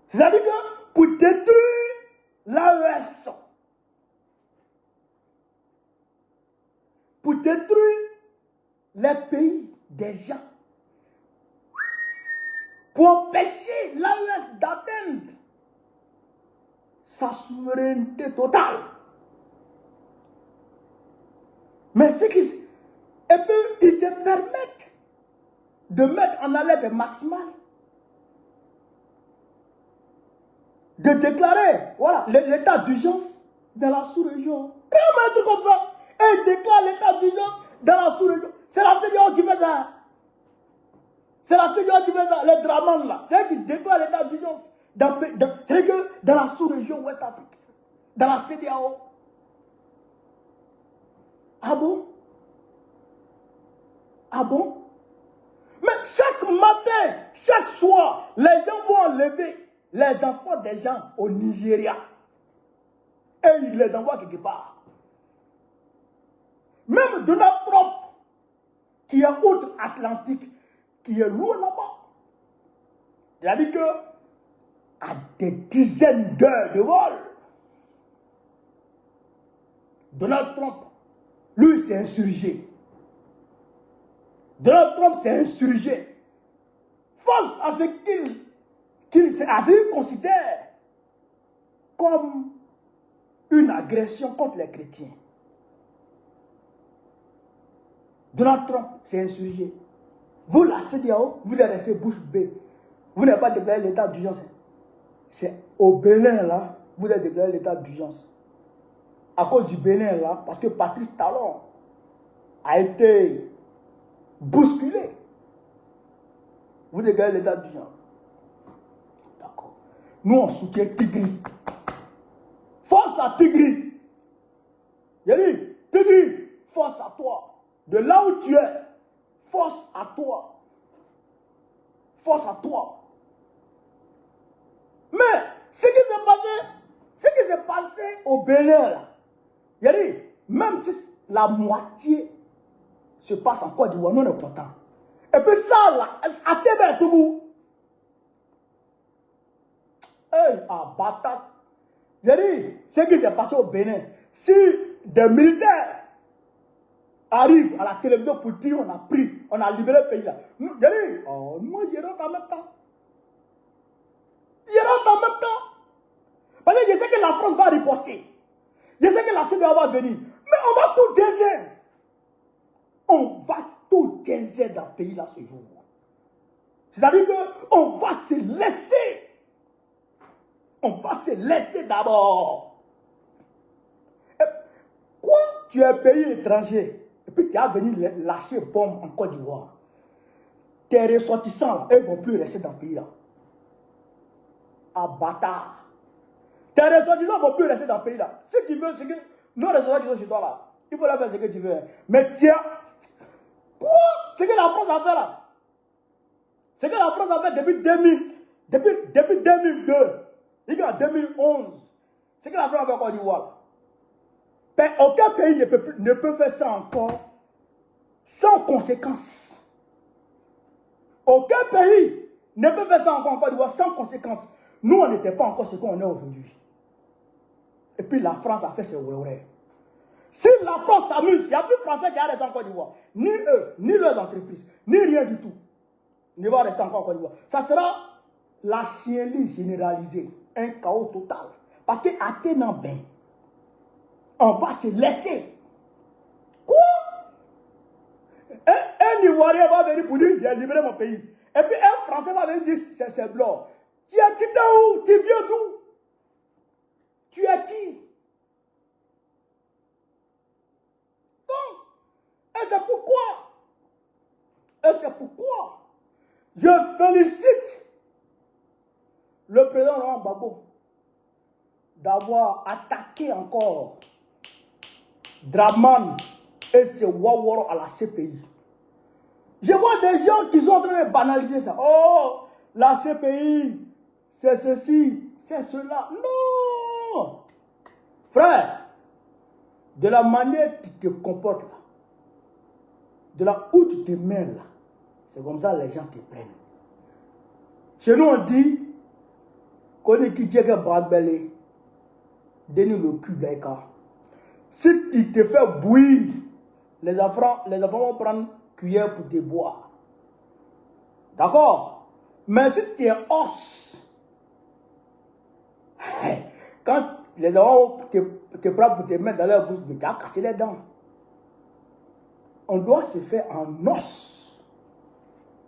C'est-à-dire que pour détruire l'AES, pour détruire les pays des gens, pour empêcher l'AES d'atteindre sa souveraineté totale. Mais ce qui... Et puis, ils se permettent de mettre en alerte maximale, de déclarer, voilà, l'état d'urgence dans la sous-région. Rien un truc comme ça. Et ils déclarent l'état d'urgence dans la sous-région. C'est la CEDEAO qui fait ça. C'est la CEDEAO qui fait ça, les Draman là. C'est eux qui déclarent l'état d'urgence. C'est que dans la sous-région ouest africaine, dans la CEDEAO. Ah bon? Ah bon? Mais chaque matin, chaque soir, les gens vont enlever les enfants des gens au Nigeria. Et ils les envoient quelque part. Même Donald Trump, qui est outre-Atlantique, qui est loin là-bas. Il a dit que à des dizaines d'heures de vol, Donald Trump, lui, s'est insurgé. Donald Trump s'est insurgé face à ce qu'il considère comme une agression contre les chrétiens. Donald Trump s'est insurgé. Vous, la CEDEAO, vous êtes resté bouche bée. Vous n'avez pas déclaré l'état d'urgence. C'est au Bénin, là, vous avez déclaré l'état d'urgence. À cause du Bénin, là, parce que Patrice Talon a été bousculer. Vous dégagez l'état d'urgence. D'accord. Nous, on soutient Tigri. Force à Tigri. Il dit, Tigri, force à toi. De là où tu es, force à toi. Force à toi. Mais, ce qui s'est passé au Bénin, là, il dit, même si la moitié se passe en Côte d'Ivoire, nous on est contents. Et puis ça, là, à Tébé, tout le monde. Hey, à Batat. J'ai dit, ce qui s'est passé au Bénin, si des militaires arrivent à la télévision pour dire on a libéré le pays là. J'ai dit, oh, moi, ils rentrent en même temps. Ils rentrent en même temps. Parce que je sais que la France va riposter. Je sais que la CEDEAO va venir. Mais on va tout déserter. On va tout déserter dans le pays là ce jour. C'est-à-dire qu'on va se laisser. On va se laisser d'abord. Quoi? Tu es un pays étranger. Et puis tu as venu lâcher bombe en Côte d'Ivoire. Tes ressortissants, eux ne vont plus rester dans le pays là. Ah bâtard. Tes ressortissants ne vont plus rester dans le pays là. Ce que tu veux, c'est que nos ressortissants qui sont chez toi là, il faut leur faire ce que tu veux. Mais tiens, quoi? C'est que la France a fait là. C'est que la France a fait depuis 2002. Il y a 2011. C'est que la France a fait en Côte d'Ivoire. Aucun pays ne peut faire ça encore sans conséquence. Aucun pays ne peut faire ça encore en Côte d'Ivoire sans conséquence. Nous, on n'était pas encore ce qu'on est aujourd'hui. Et puis la France a fait ses ouais. Si la France s'amuse, il n'y a plus de Français qui restent en Côte d'Ivoire. Ni eux, ni leurs entreprises, ni rien du tout. Ne va rester encore en Côte d'Ivoire. Ça sera la chienlit généralisée. Un chaos total. Parce qu'à Ténambin, on va se laisser. Quoi? Un Ivoirien va venir pour dire, j'ai libéré mon pays. Et puis un Français va venir dire, c'est blanc. Tu es qui d'où? Tu viens d'où? Tu es qui? Donc, et c'est pourquoi je félicite le président Laurent Gbagbo d'avoir attaqué encore Draman et ses Waworo à la CPI. Je vois des gens qui sont en train de banaliser ça. Oh, la CPI, c'est ceci, c'est cela. Non! Frère, de la manière que tu te comportes là, de là où tu te mets là, c'est comme ça les gens te prennent. Chez nous, on dit qu'on est qui dit que Bradbelé, donne le cul d'Aïka. Si tu te fais bouillir, les enfants vont prendre cuillère pour te boire. D'accord? Mais si tu es os, quand les enfants te prennent pour te mettre dans leur bouche, tu as cassé les dents. On doit se faire en os.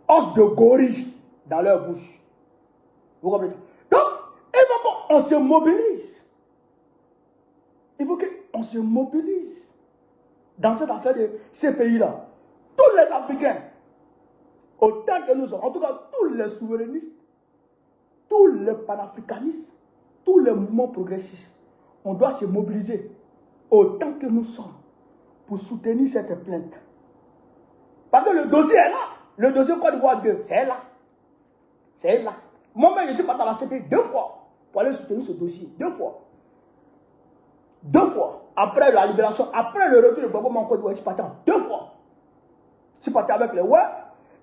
Os de gorille dans leur bouche. Vous comprenez? Donc, il faut qu'on se mobilise. Il faut qu'on se mobilise dans cette affaire de ces pays-là. Tous les Africains, autant que nous sommes, en tout cas tous les souverainistes, tous les panafricanistes, tous les mouvements progressistes, on doit se mobiliser autant que nous sommes pour soutenir cette plainte. Parce que le dossier est là. Le dossier Côte d'Ivoire 2, c'est là. C'est là. Moi-même, je suis pas dans la CPI 2 fois pour aller soutenir ce dossier. 2 fois. 2 fois. Après la libération, après le retour de Gbagbo en Côte d'Ivoire, je suis parti en 2 fois. Je suis parti avec les ouais,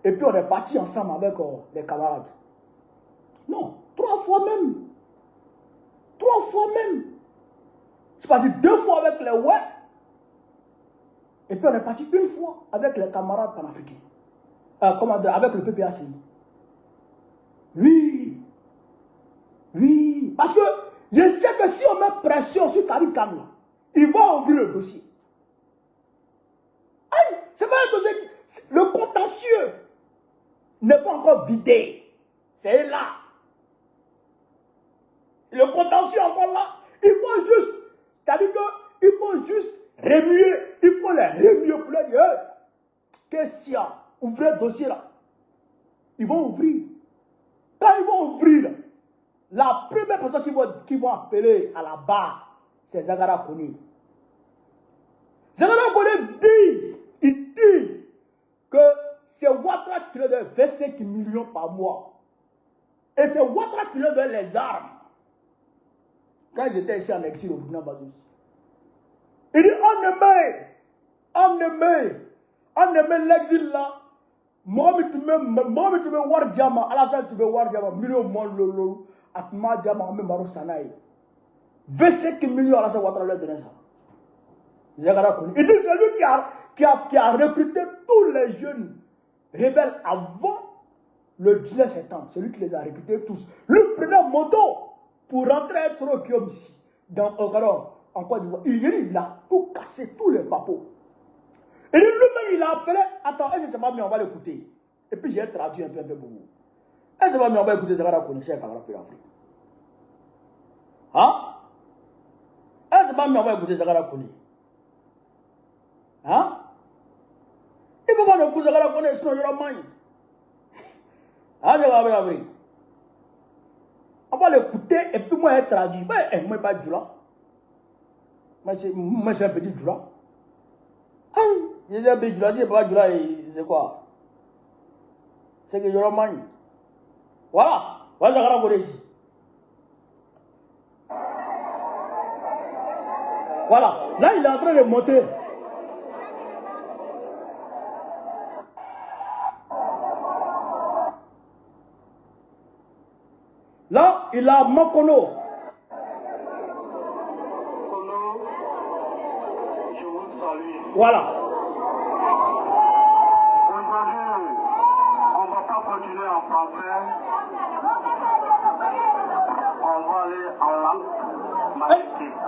et puis on est parti ensemble avec les camarades. Non, 3 fois même. 3 fois même. Je suis parti 2 fois avec les ouais, et puis on est parti 1 fois avec les camarades panafricains. Comment dire, avec le PPACI. Oui. Oui. Parce que je sais que si on met pression sur Karim Khan, il va ouvrir le dossier. Aïe, c'est pas un dossier. Le contentieux n'est pas encore vidé. C'est là. Le contentieux est encore là. Il faut juste, c'est-à-dire qu'il faut juste remuer. Il faut les remuer pour leur dire, question, ouvrez le dossier là. Ils vont ouvrir. Quand ils vont ouvrir, la première personne qui vont appeler à la barre, c'est Zagara Kone. Zagara Kone il dit que c'est Ouattara qui leur donne 25 millions par mois. Et c'est Ouattara qui leur donne les armes. Quand j'étais ici en exil au Burkina Faso, il dit on aimait l'exil là. Moi, tu me war diamant, Alassane tu me war diamant, million moins lolo, atma diamant, mais maro sanaï. 25 millions Alassane Ouattara leur donne ça. Il dit c'est lui qui a recruté tous les jeunes rebelles avant le 19 septembre. C'est lui qui les a recrutés tous. Lui prenait moto pour rentrer à Trokium ici, en Côte d'Ivoire. Il a tout cassé, tous les papos. Et lui-même, il a appelé. Attends, est-ce que c'est pas mieux, on va l'écouter. Et puis j'ai traduit un peu pour vous. Est-ce que c'est pas mieux, on va écouter Zagara Kone, Cheikh Amara Père Afrique. Hein? Est-ce que c'est pas mieux, on va écouter Zagara Kone? Hein? Il faut pas nous écouter Zagara Kone, sinon il y aura moins. Hein, Zagara Père Afrique? On va l'écouter et puis moi, il traduit. Mais moi, pas du là. Moi, c'est un petit du là. Il y a un petit du là, c'est pas du là, c'est quoi? C'est que je mange. Voilà. Voilà, Zagara Kone ici. Voilà. Là, il est en train de monter. Là, il a Mokono. Je vous salue. Voilà. Aujourd'hui, on ne va pas continuer en français. On va aller en langue maïtique.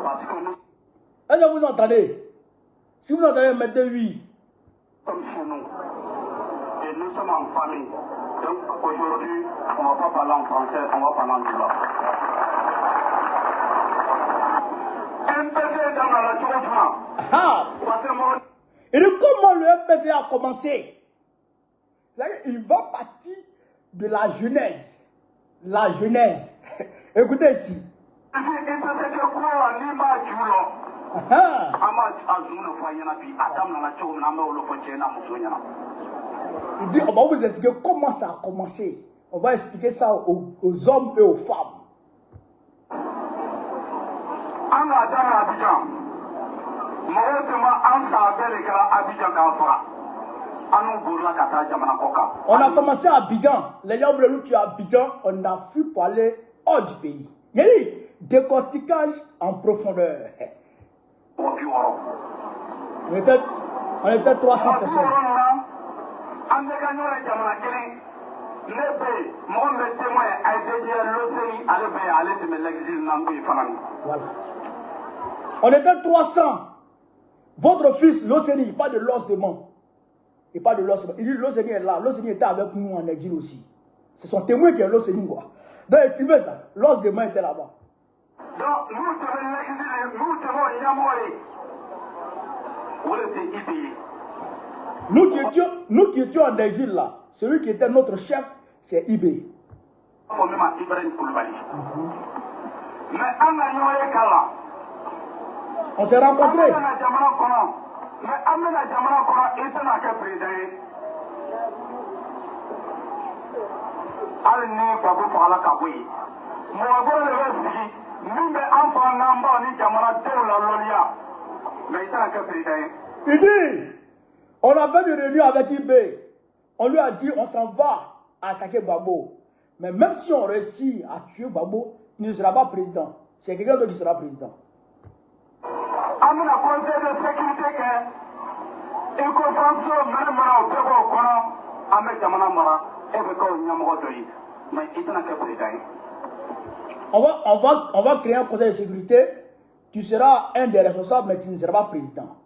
Parce que nous Est-ce que vous entendez? Si vous entendez, mettez oui. sommes chez nous. Et nous sommes en famille. Donc aujourd'hui, on ne va pas parler en français, on va parler en droit. MPC dans la changement. Ah! Parce que moi, Et de comment le MPC a commencé? Il va partir de la genèse. La genèse. Écoutez ici. MPC que quoi, ni ma julo. Ah! Ama azuna fayana bi adam na la chou na me olo fonche na musonya. Il dit, on va vous expliquer comment ça a commencé. On va expliquer ça aux hommes et aux femmes. Anga dana Abidjan. Mawetema ansa abele kala Abidjan ka fara. Anu burla kata jamana koka. On a commencé à Abidjan. Les gens voulaient nous tuer à Abidjan. On a fui pour aller hors du pays. Il y a dit décortiquage en profondeur. On était 300 personnes. Voilà. On était 300. Votre fils, Loseni, pas de l'os de mort. Et pas de l'os. Il dit Loseni est là. Loseni était avec nous en exil aussi. C'est son témoin qui est Loseni. Donc il écrivait ça. L'os de mort était là-bas. Donc nous qui étions en exil là, celui qui était notre chef, c'est Ibé. On s'est rencontrés. Il dit, on a fait une réunion avec Ibé. On lui a dit, on s'en va attaquer Gbagbo. Mais même si on réussit à tuer Gbagbo, il ne sera pas président. C'est quelqu'un d'autre qui sera président. On va créer un conseil de sécurité. Tu seras un des responsables, mais tu ne seras pas président.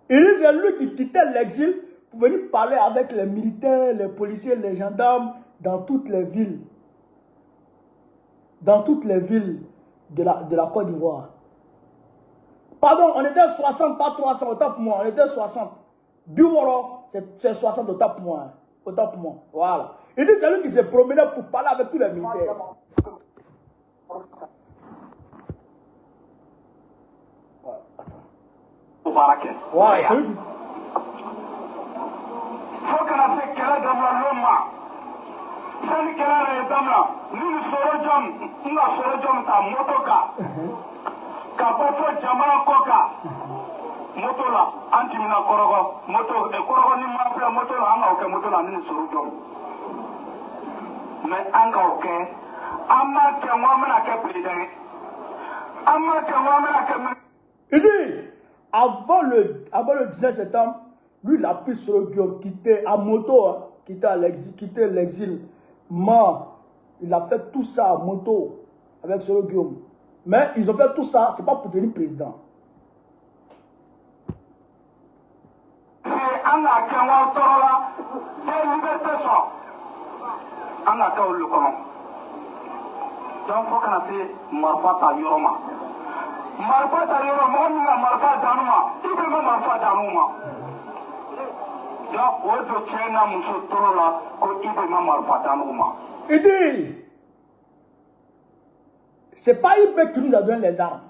Il dit c'est lui qui quittait l'exil pour venir parler avec les militaires, les policiers, les gendarmes dans toutes les villes. Dans toutes les villes de la Côte d'Ivoire. Pardon, on était 60, pas 300, autant pour moi, on était 60. Biworo, c'est 60, autant pour moi. Autant pour moi, voilà. Il dit c'est lui qui s'est promené pour parler avec tous les militaires. Ouais, c'est lui qui... Il dit, avant le 19 septembre, lui, il a pris Soro Guillaume, quitté à moto, hein, quitté l'exil. Mais il a fait tout ça à moto avec Soro Guillaume. Mais ils ont fait tout ça, c'est pas pour devenir président. Il dit, c'est pas Ibé qui nous a donné les armes.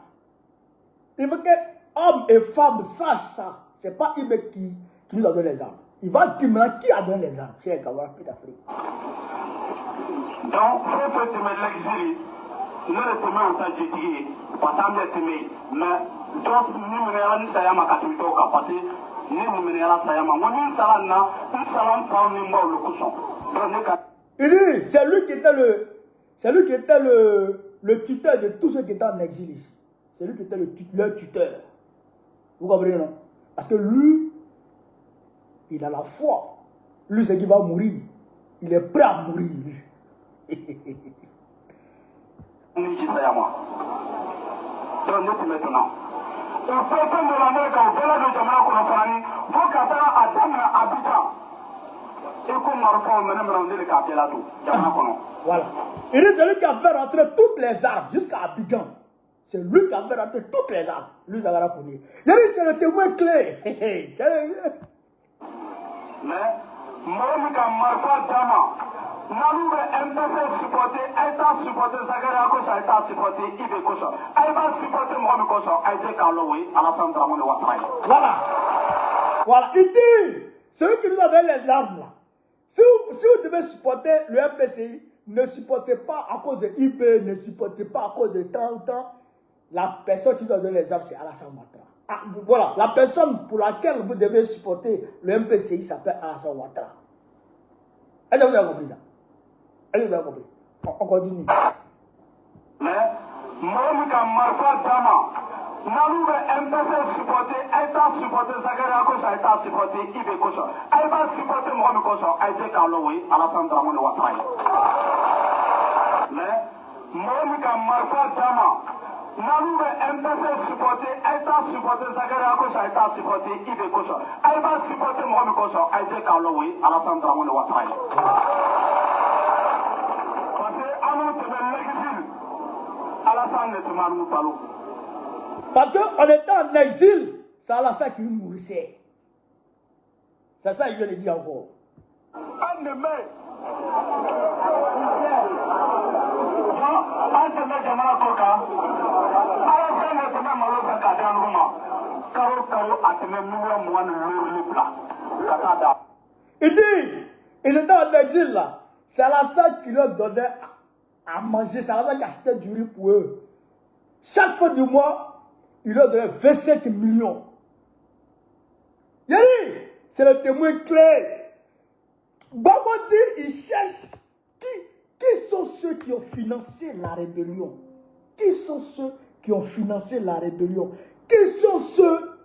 Il veut que hommes et femmes sachent ça. C'est pas Ibé qui nous a donné les armes. Il va dire maintenant qui a donné les armes. Chez Gawar d'Afrique. Donc, il faut que tu me l'exiles. Ne le te mets en tant que tu pas tant de t'aimer. Mais, donc, nous menons un sayama katimito kapati, nous menons un sayama. Moi, nous salana, nous salam pas nous mort le cousson. Il dit, c'est lui qui était le tuteur de tous ceux qui étaient en exil ici. C'est lui qui était leur tuteur. Vous comprenez, non? Parce que lui, il a la foi. Lui, c'est qu'il va mourir. Il est prêt à mourir, lui. Maintenant. Au peuple de l'Amérique, au Bela de Jamana Konofani, vous Katara a Damna Abidjan. Et comme Marfon, même Randé le Kapelado, Jamana Kono. Voilà. Il dit c'est lui qui a fait rentrer toutes les armes jusqu'à Abidjan. C'est lui qui a fait rentrer toutes les armes. Lui, Zagara Kouni. Il dit c'est le témoin clé. Mais, Monika Marfa Dama. Nous MPC supporter, État supporter, Zagara Kosa, État supporter, Ibe Kosa. Elle va supporter Mohamed Kosa, Aïdé Kaloui, Alassane Dramon de Ouattara. Voilà. Voilà. Il dit, celui qui nous a donné les armes là. Si vous devez supporter le MPCI, ne supportez pas à cause de IB, ne supportez pas à cause de tant. La personne qui nous a donné les armes, c'est Alassane Ouattara. Ah, voilà. La personne pour laquelle vous devez supporter le MPCI s'appelle Alassane Ouattara. Est-ce que vous avez compris ça? Est-ce que vous avez compris? On continue. Mais, Mohamed Marfa Dama, nous MPC supporter, État supporter, Zagara Kosa, État supporter, Ibe Kosa. Elle va supporter Mohamed Kosa, Aïdé Kaloui, Alassane Dramon de Ouattara. Mais, Mohamed Marfa Dama, nous MPC supporter, État supporter, Zagara Kosa, État supporter, Ibe Kosa. Elle va supporter Mohamed Kosa, Aïdé Kaloui, Alassane Dramon de Ouattara. Parce qu'on était en exil, c'est Alassane qui nous nourrissait. C'est ça qu'il vient de dire encore. Il dit, ils étaient en exil là. C'est Alassane qui leur donnait à manger. C'est Alassane qui achetait du riz pour eux. Chaque fin du mois, il leur donnait 25 millions. Yari, c'est le témoin clé. Babadi, il cherche qui sont ceux qui ont financé la rébellion. Qui sont ceux qui ont financé la rébellion? Qui sont ceux,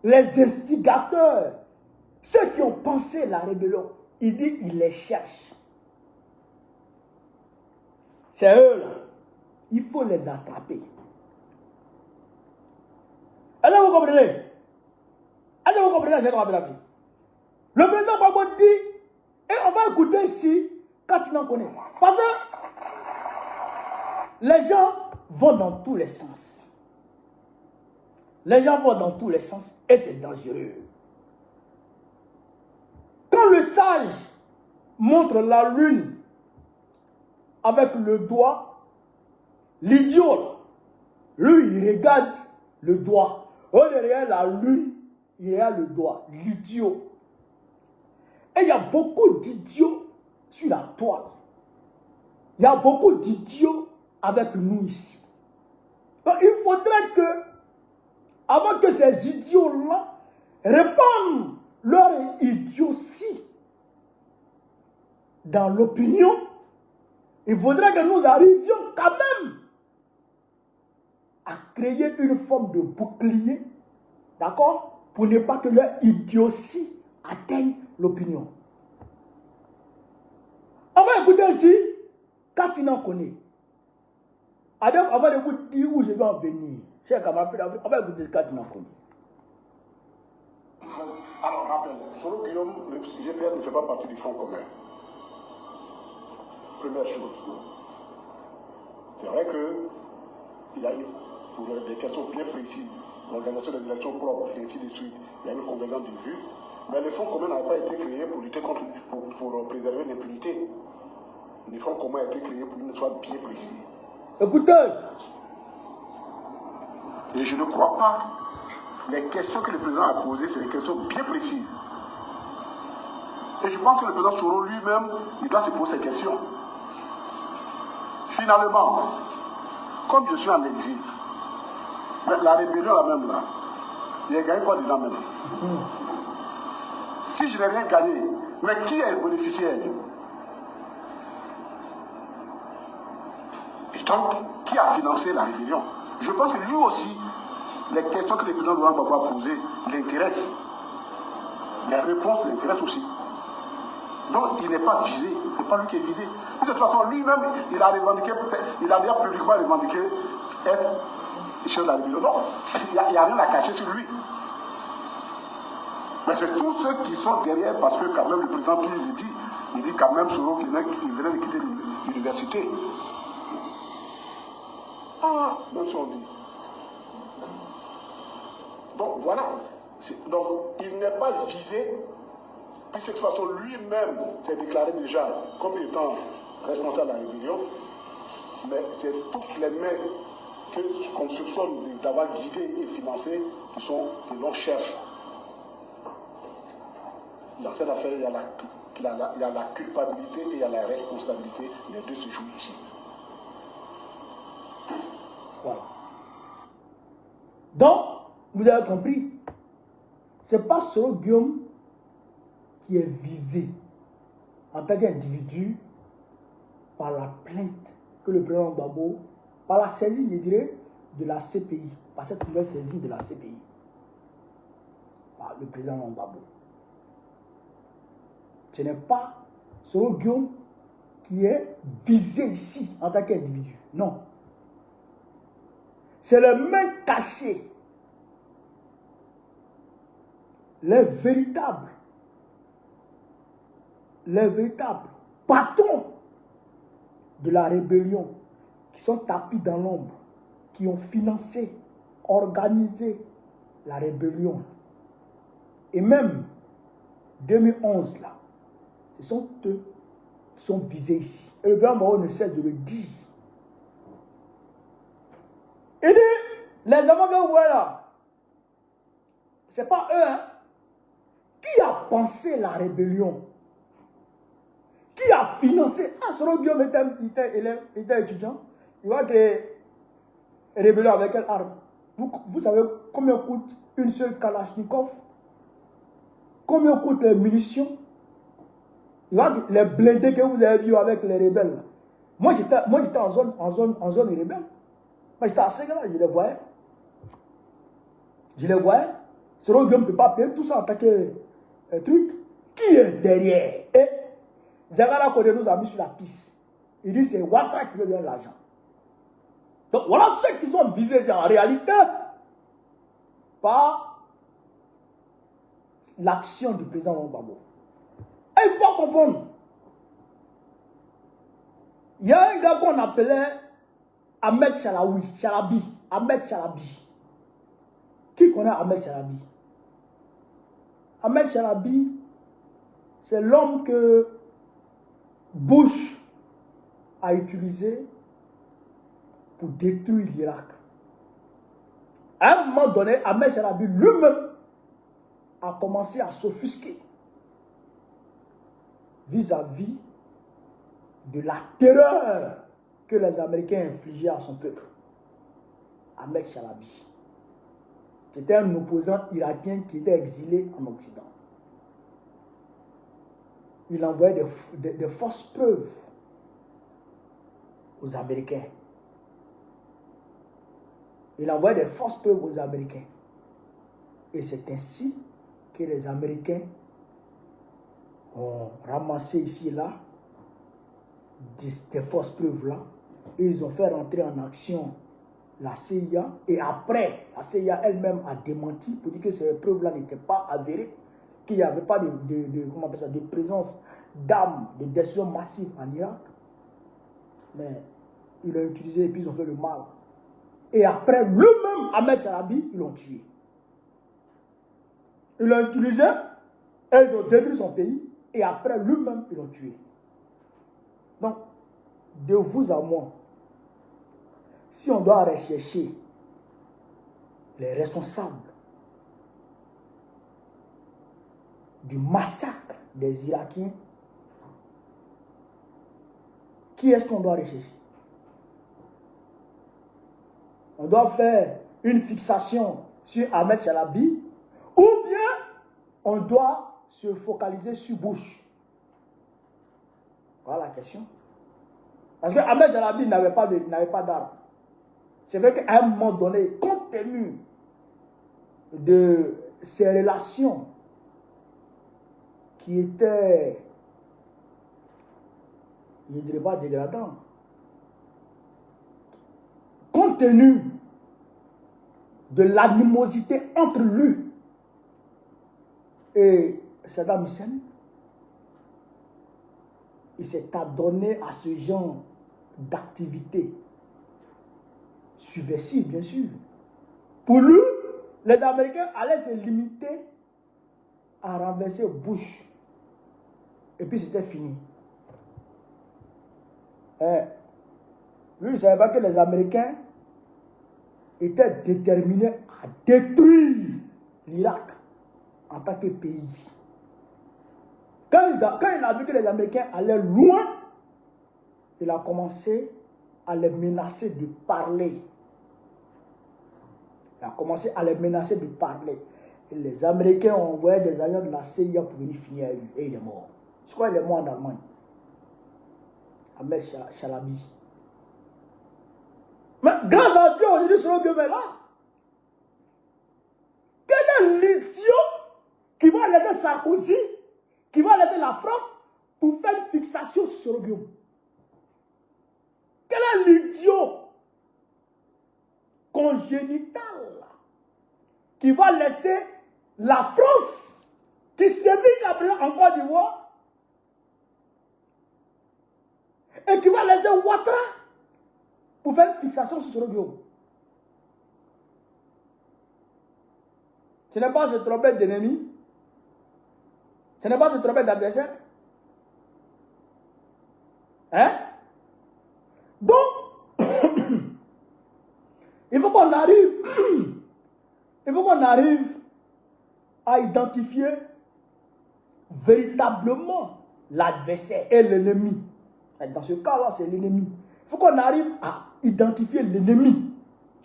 les instigateurs, ceux qui ont pensé la rébellion? Il dit, il les cherche. C'est eux là. Il faut les attraper. Est-ce que vous comprenez? Est-ce que vous comprenez, chers camarades? Le président Gbagbo dit, et on va écouter ici, quand il en connaît. Parce que les gens vont dans tous les sens. Les gens vont dans tous les sens et c'est dangereux. Quand le sage montre la lune avec le doigt, l'idiot, lui, il regarde le doigt. Au derrière la lune, il regarde le doigt, l'idiot. Et il y a beaucoup d'idiots sur la toile. Il y a beaucoup d'idiots avec nous ici. Donc il faudrait que, avant que ces idiots-là répandent leur idiotie dans l'opinion, il faudrait que nous arrivions quand même à créer une forme de bouclier, d'accord, pour ne pas que leur idiotie atteigne l'opinion. On va écouter ici, quand il en connaît. Avant de vous dire où je vais en venir, chers camarades, on va écouter quand il en connaît. Alors, rappel, Soro Guillaume, le GPR ne fait pas partie du Front commun. Première chose. C'est vrai qu'il y a pour des questions bien précises, l'organisation de l'élection propre, et ainsi de suite, il y a une convergence de vues. Mais le Front commun n'a pas été créé pour lutter contre, pour préserver l'impunité. Le Front commun a été créé pour une chose bien précise. Écoutez. Et je ne crois pas. Les questions que le président a posées, c'est des questions bien précises. Et je pense que le président Soro lui-même, il doit se poser ces questions. Finalement, comme je suis en exil, la rébellion là même là, il a gagné quoi dedans même? Si je n'ai rien gagné, mais qui est le bénéficiaire? Et donc, qui a financé la rébellion? Je pense que lui aussi, les questions que le président Laurent Gbagbo a posées l'intéressent. Les réponses l'intéressent aussi. Donc, il n'est pas visé. Ce n'est pas lui qui est visé. De toute façon, lui-même, il a revendiqué, il a déjà publiquement revendiqué être chef de la rébellion. Donc, il n'y a rien à cacher sur lui. Mais c'est tous ceux qui sont derrière, parce que quand même le président toujours il dit quand même Soro qu'il venait de quitter l'université. Ah, même si on dit. Donc voilà. Donc il n'est pas visé, puisque de toute façon lui-même s'est déclaré déjà comme étant responsable de la rébellion. Mais c'est toutes les mains qu'on soupçonne d'avoir guidé et financé que l'on cherche. Dans cette affaire, il y a la culpabilité et il y a la responsabilité. Les deux se jouent ici. Voilà. Donc, vous avez compris, ce n'est pas Soro Guillaume qui est visé en tant qu'individu par la plainte que le président Gbagbo, par la saisie, je dirais, de la CPI, par cette nouvelle saisie de la CPI, par le président Gbagbo. Ce n'est pas Soro Guillaume qui est visé ici en tant qu'individu. Non. C'est les mains cachées. Les véritables patrons de la rébellion qui sont tapis dans l'ombre, qui ont financé, organisé la rébellion. Et même 2011 là, ce sont eux qui sont visés ici. Et le grand Mao ne cesse de le dire. Il dit, les amants que vous voyez là, ce n'est pas eux, hein. Qui a pensé la rébellion? Qui a financé? Ah, Soro Guillaume était étudiant. Il va créer une rébellion avec quelle arme? Vous savez combien coûte une seule Kalachnikov? Combien coûtent les munitions? Les blindés que vous avez vus avec les rebelles. Là. Moi, j'étais en zone rebelle. Moi, j'étais à Séguéla, je les voyais. Je les voyais. Soro Guillaume ne peut pas payer tout ça en tant que truc. Qui est derrière? Et Zagara Kodé nous a mis sur la piste. Il dit c'est Ouattara qui veut donner l'argent. Donc voilà ceux qui sont visés en réalité par l'action du président Gbagbo. Et il ne faut pas confondre. Il y a un gars qu'on appelait Ahmed Chalabi. Ahmed Chalabi. Qui connaît Ahmed Chalabi? Ahmed Chalabi, c'est l'homme que Bush a utilisé pour détruire l'Irak. À un moment donné, Ahmed Chalabi lui-même a commencé à s'offusquer vis-à-vis de la terreur que les Américains infligeaient à son peuple. Ahmed Chalabi. C'était un opposant irakien qui était exilé en Occident. Il envoyait des fausses preuves aux Américains. Il envoyait des fausses preuves aux Américains. Et c'est ainsi que les Américains ont ramassé ici et là des fausses preuves-là. Et ils ont fait rentrer en action la CIA. Et après, la CIA elle-même a démenti pour dire que ces preuves-là n'étaient pas avérées, qu'il n'y avait pas comment on appelle ça, de présence d'armes, de destruction massive en Irak. Mais ils l'ont utilisé et puis ils ont fait le mal. Et après, lui-même, Ahmed Chalabi, ils l'ont tué. Ils l'ont utilisé et ils ont détruit son pays. Et après, lui-même, ils l'ont tué. Donc, de vous à moi, si on doit rechercher les responsables du massacre des Irakiens, qui est-ce qu'on doit rechercher? On doit faire une fixation sur Ahmed Chalabi ou bien on doit se focaliser sur Bush? Voilà la question. Parce que Ahmed Chalabi n'avait pas d'armes. C'est vrai qu'à un moment donné, compte tenu de ses relations qui étaient, je ne dirais pas dégradantes, compte tenu de l'animosité entre lui et Saddam Hussein, il s'est adonné à ce genre d'activité subversive, bien sûr. Pour lui, les Américains allaient se limiter à renverser Bush. Et puis c'était fini. Lui, il ne savait pas que les Américains étaient déterminés à détruire l'Irak en tant que pays. Quand il a vu que les Américains allaient loin, il a commencé à les menacer de parler. Il a commencé à les menacer de parler. Et les Américains ont envoyé des agents de la CIA pour venir finir avec lui. Et il est mort. Je crois qu'il est mort en Allemagne. Ahmed Chalabi. Mais grâce à Dieu, aujourd'hui, ce gars est là. Quel est l'idiot qui va laisser Sarkozy, qui va laisser la France pour faire une fixation sur ce royaume? Quel est l'idiot congénital qui va laisser la France, qui sévit en Côte d'Ivoire, et qui va laisser Ouattara pour faire une fixation sur ce royaume? Ce n'est pas se tromper d'ennemi. Ce n'est pas se tromper d'adversaire. Hein? Donc, il faut qu'on arrive à identifier véritablement l'adversaire et l'ennemi. Dans ce cas-là, c'est l'ennemi. Il faut qu'on arrive à identifier l'ennemi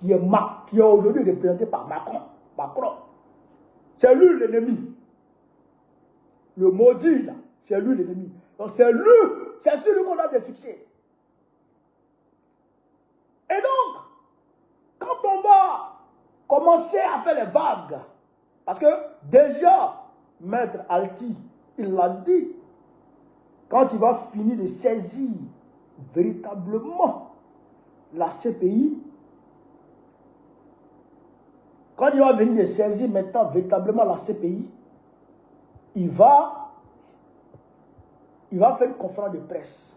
qui est aujourd'hui représenté par Macron. C'est lui l'ennemi. Le maudit, là, c'est lui l'ennemi. Donc c'est celui qu'on a fixé. Et donc, quand on va commencer à faire les vagues, parce que déjà, Maître Alti, il l'a dit, quand il va finir de saisir véritablement la CPI, quand il va venir de saisir maintenant véritablement la CPI, il va faire une conférence de presse.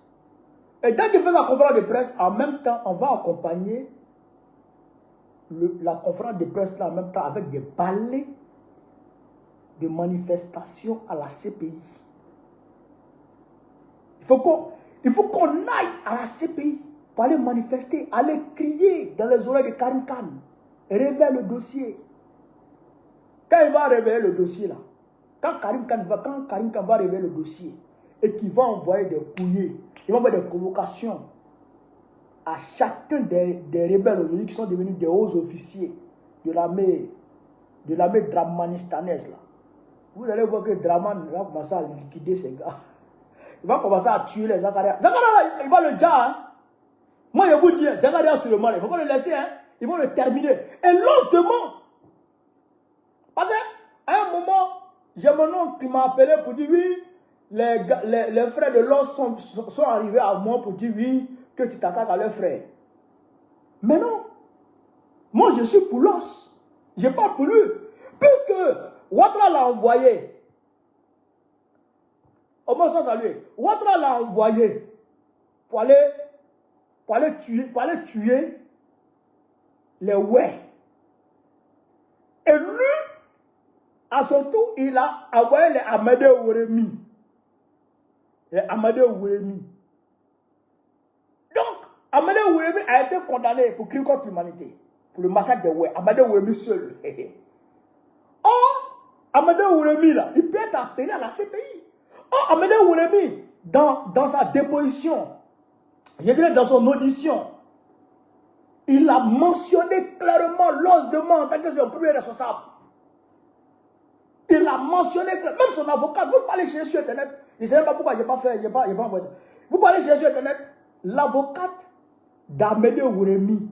Et dès qu'il fait sa conférence de presse, en même temps, on va accompagner la conférence de presse là, en même temps avec des balais de manifestation à la CPI. Il faut qu'on aille à la CPI pour aller manifester, aller crier dans les oreilles de Karim Khan, réveiller le dossier. Quand il va réveiller le dossier là, quand Karim Khan va réveiller le dossier et qu'il va envoyer des courriers, il va envoyer des convocations à chacun des rebelles aujourd'hui qui sont devenus des hauts officiers de l'armée dramanistanaise là. Vous allez voir que Draman va commencer à liquider ces gars. Il va commencer à tuer les Zakaria. Zakaria, il va le dire. Hein? Moi, je vous dis, Zakaria sur le mal, il ne faut pas le laisser. Hein? Ils vont le terminer. Et l'os demande. Parce qu'à un moment, j'ai mon oncle qui m'a appelé pour dire oui, les frères de l'os sont arrivés à moi pour dire oui, que tu t'attaques à leurs frères. Mais non. Moi, je suis pour l'os. Je ne parle pour lui. Puisque Ouattara l'a envoyé. Au moins sans saluer. Ouattara l'a envoyé pour aller tuer les ouais. Et lui, à son tour, il a envoyé les Amadé Ourémi. Les Amadé Ourémi. Donc, Amadé Ourémi a été condamné pour crime contre l'humanité. Pour le massacre des ouais. Amadé Ourémi seul. Or, Amadé Ourémi, là, il peut être appelé à la CPI. Or, Amadé Ourémi, dans sa déposition, je dirais dans son audition, il a mentionné clairement l'os de mort en tant que c'est le premier responsable. Il a mentionné clairement, même son avocat, vous parlez sur Internet, je ne sais même pas pourquoi je n'ai pas fait, je n'ai pas envoyé ça. Vous parlez sur Internet, l'avocate d'Amadé Ourémi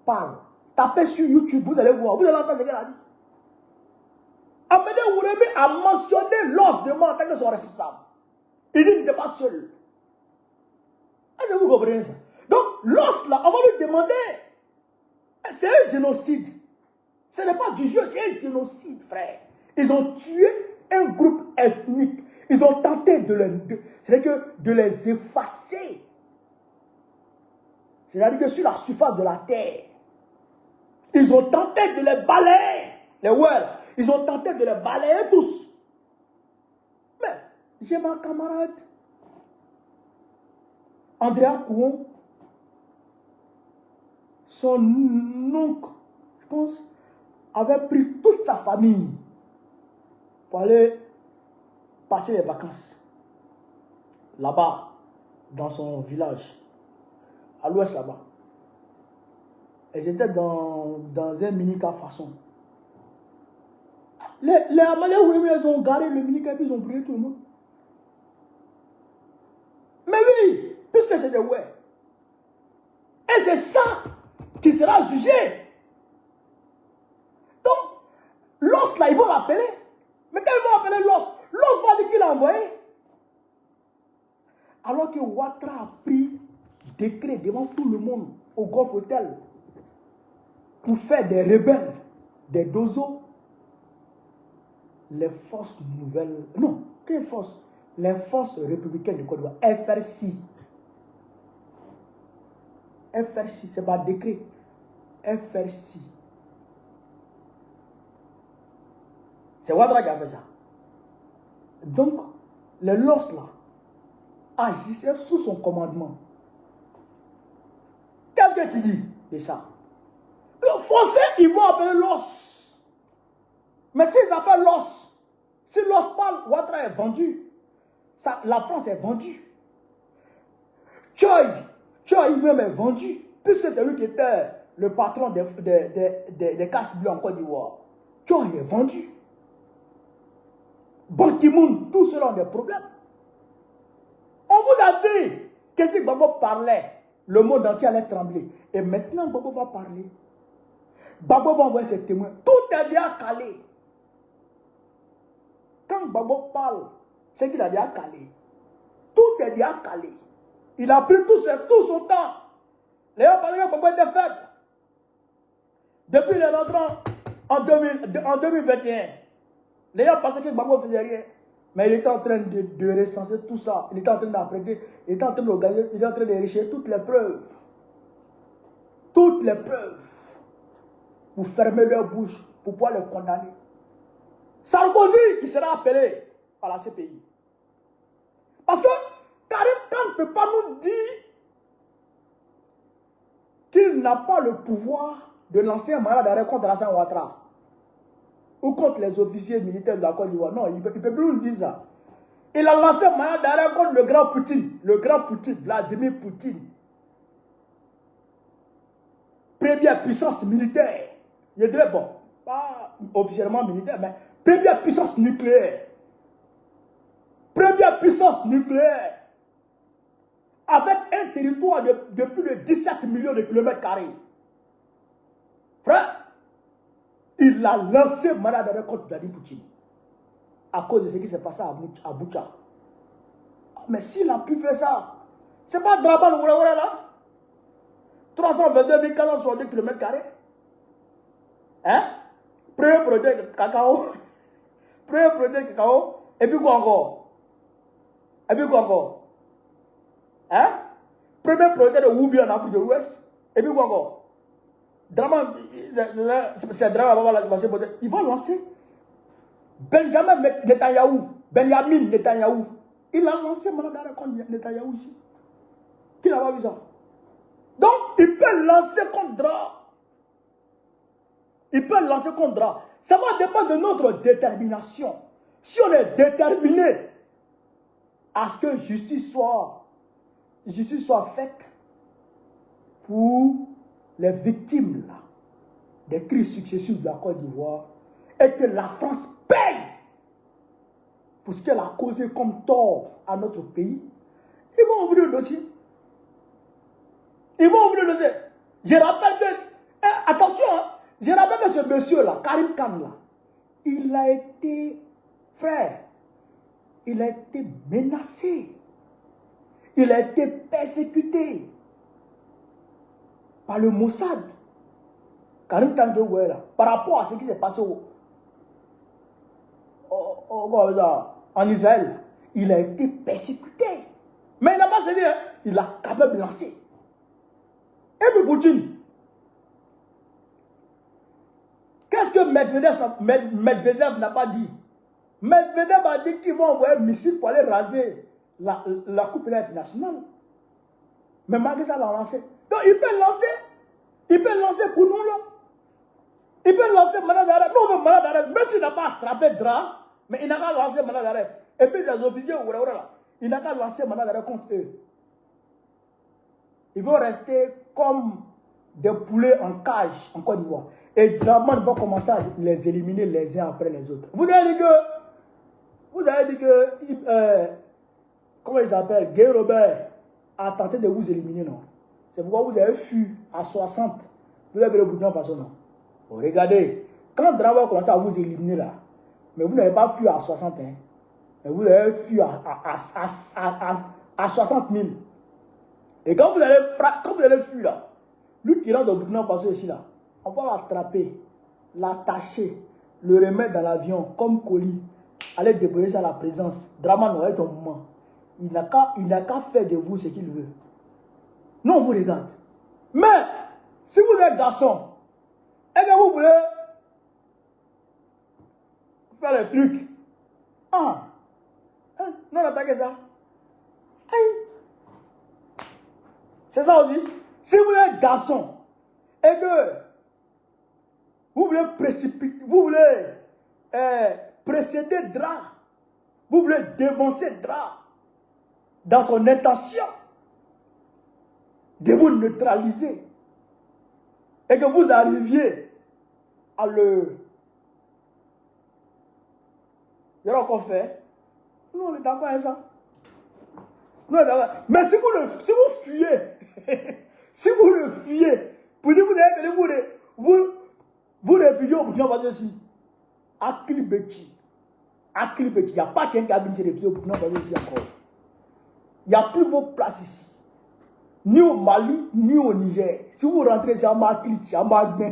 parle. Tapez sur YouTube, vous allez voir, vous allez entendre ce qu'elle a dit. Amadé Ourémi a mentionné l'os de mort en tant que son responsable. Il dit qu'il n'était pas seul. Est-ce que vous comprenez ça? Donc, l'os là, on va lui demander. C'est un génocide. Ce n'est pas du jeu, c'est un génocide, frère. Ils ont tué un groupe ethnique. Ils ont tenté de les effacer. C'est-à-dire que sur la surface de la terre, ils ont tenté de les balayer. Les Ouers, ils ont tenté de les balayer tous. Mais j'ai ma camarade, Andrea Kouon, son oncle, je pense, avait pris toute sa famille pour aller passer les vacances là-bas, dans son village, à l'ouest là-bas. Ils étaient dans un mini-car façon. Les Amaliens Ourémi, ils ont garé le mini-car et ils ont brûlé tout le monde. Mais oui, puisque c'est des ouais. Et c'est ça qui sera jugé. Donc, l'os là, ils vont l'appeler. Mais quand ils vont appeler l'os va dire qu'il a envoyé. Alors que Ouattara a pris décret devant tout le monde au Golf Hotel pour faire des rebelles, des dozos, les forces nouvelles. Non, quelle force? Les forces républicaines de Côte d'Ivoire, FRC. FRC, c'est pas décret. FRC. C'est Ouattara qui a fait ça. Donc, les LOS là agissaient sous son commandement. Qu'est-ce que tu dis de ça? Les Français, ils vont appeler l'os. Mais s'ils appellent l'os, si l'os parle, Ouattara est vendu. Ça, la France est vendue. Choy lui-même est vendu. Puisque c'est lui qui était le patron des casse-bleus en Côte d'Ivoire. Choy est vendu. Ban Ki-moon, tous ceux-là ont des problèmes. On vous a dit que si Gbagbo parlait, le monde entier allait trembler. Et maintenant, Gbagbo va parler. Gbagbo va envoyer ses témoins. Tout est bien calé. Quand Gbagbo parle, c'est qu'il a déjà calé. Tout est déjà calé. Il a pris tout son temps. Les gens pensaient que Gbagbo était faible. Depuis les rentrants en 2021, les gens pensaient que Gbagbo faisait rien. Mais il était en train de recenser tout ça. Il était en train d'apprêter, il était en train d'organiser, il était en train de rechercher toutes les preuves. Toutes les preuves. Pour fermer leur bouche, pour pouvoir les condamner. Sarkozy, il sera appelé par la CPI. Parce que Karim Khan ne peut pas nous dire qu'il n'a pas le pouvoir de lancer un mandat d'arrêt contre Alassane Ouattara ou contre les officiers militaires de la Côte d'Ivoire. Non, il ne peut plus nous dire ça. Il a lancé un mandat d'arrêt contre le grand Poutine, Vladimir Poutine. Première puissance militaire. Je dirais, bon, pas officiellement militaire, mais première puissance nucléaire. Première puissance nucléaire. Avec un territoire de plus de 17 millions de kilomètres carrés. Frère, il a lancé mandat d'arrêt contre Vladimir Poutine. À cause de ce qui s'est passé à Boucha. Mais s'il a pu faire ça, c'est pas Draban Ourawara là? 322 462 km carrés. Hein? Premier produit de cacao. Premier produit de cacao. Et puis quoi encore? Et puis quoi encore? Hein? Premier produit de Woubi en Afrique de l'Ouest. Et puis quoi encore? Drama, c'est drama, il va lancer Benjamin Netanyahou. Il a lancé mandat d'arrêt contre Netanyahou ici. Qui n'a pas vu ça? Donc, il peut lancer contre Dra. Il peut lancer contre Dra. Ça va dépendre de notre détermination. Si on est déterminé à ce que justice soit faite pour les victimes là, des crises successives de la Côte d'Ivoire et que la France paye pour ce qu'elle a causé comme tort à notre pays, ils vont ouvrir le dossier. Ils vont ouvrir le dossier. Je rappelle que, attention, hein, je rappelle que ce monsieur-là, Karim Khan, là, il a été, frère, il a été menacé. Il a été persécuté par le Mossad. Karim Khan, par rapport à ce qui s'est passé en Israël, il a été persécuté. Mais il n'a pas cédé, hein. Il a quand même lancé. Et puis Poutine, qu'est-ce que Medvedev n'a pas dit? Medvedev a dit qu'ils vont envoyer un missile pour aller raser la Coupe internationale. Mais malgré ça, il a lancé. Donc il peut lancer pour nous là. Il peut lancer mandat d'arrêt. Non, mais mandat d'arrêt, même s'il n'a pas attrapé Dra, mais il n'a qu'à lancer mandat d'arrêt. Et puis les officiers, là, il n'a qu'à lancer mandat d'arrêt contre eux. Ils vont rester comme des poulets en cage en Côte d'Ivoire. Et Draman va commencer à les éliminer les uns après les autres. Vous avez dit que comment il s'appelle, Guy Robert a tenté de vous éliminer, non? C'est pourquoi vous avez fui à 60. Vous avez le Burkina Faso, non? Bon, regardez, quand Draman va commencer à vous éliminer là, mais vous n'avez pas fui à 60, hein, mais vous avez fui à 60 000. Et quand vous allez fuir là, lui qui rentre au Burkina Faso ici là, on va l'attraper, l'attacher, le remettre dans l'avion comme colis, aller déposer ça à la présence. Draman aura ton moment. Il n'a qu'à faire de vous ce qu'il veut. Non, on vous regarde. Mais, si vous êtes garçon, et que vous voulez faire le truc, non, attaquez ça. C'est ça aussi. Si vous êtes garçon, et que vous voulez précipiter, vous voulez précéder Dra, vous voulez dévancer Dra dans son intention de vous neutraliser, et que vous arriviez à le... Il y aura encore fait. Nous, on est d'accord avec ça. Nous, on est d'accord. Mais si vous fuyez, si vous le fuyez, pour dire vous réfugiez au Burkina Faso ici, à Kilibeti, il n'y a pas quelqu'un qui a vu ces réfugiés au Burkina Faso ici encore. Il n'y a plus vos places ici. ni au Mali, ni au Niger. Si vous rentrez ici en Martinique, en Magnin,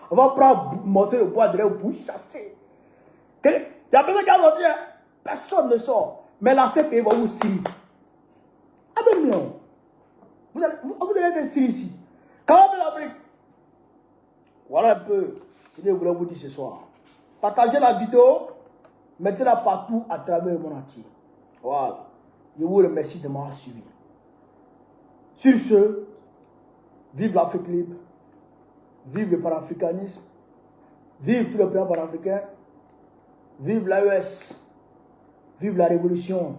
on va prendre un morceau de bois de pour chasser. Il y a besoin de sortir. Personne ne sort. Mais la CPI va vous Syrie. Ah ben non. Vous allez être Syrie ici. Quand même l'Afrique. Voilà un peu ce que je voulais vous dire ce soir. Partagez la vidéo. Mettez-la partout à travers le monde entier. Voilà. Je vous remercie de m'avoir suivi. Sur ce, vive l'Afrique libre. Vive le panafricanisme. Vive tous les pays panafricains. Vive l'AES. Vive la révolution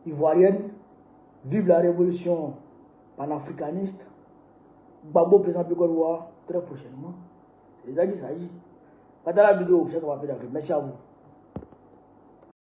ivoirienne. Vive la révolution panafricaniste. Gbagbo président de Côte d'Ivoire très prochainement. C'est les ça qui s'agit. Pas dans la vidéo, je vais vous d'Afrique. Merci à vous.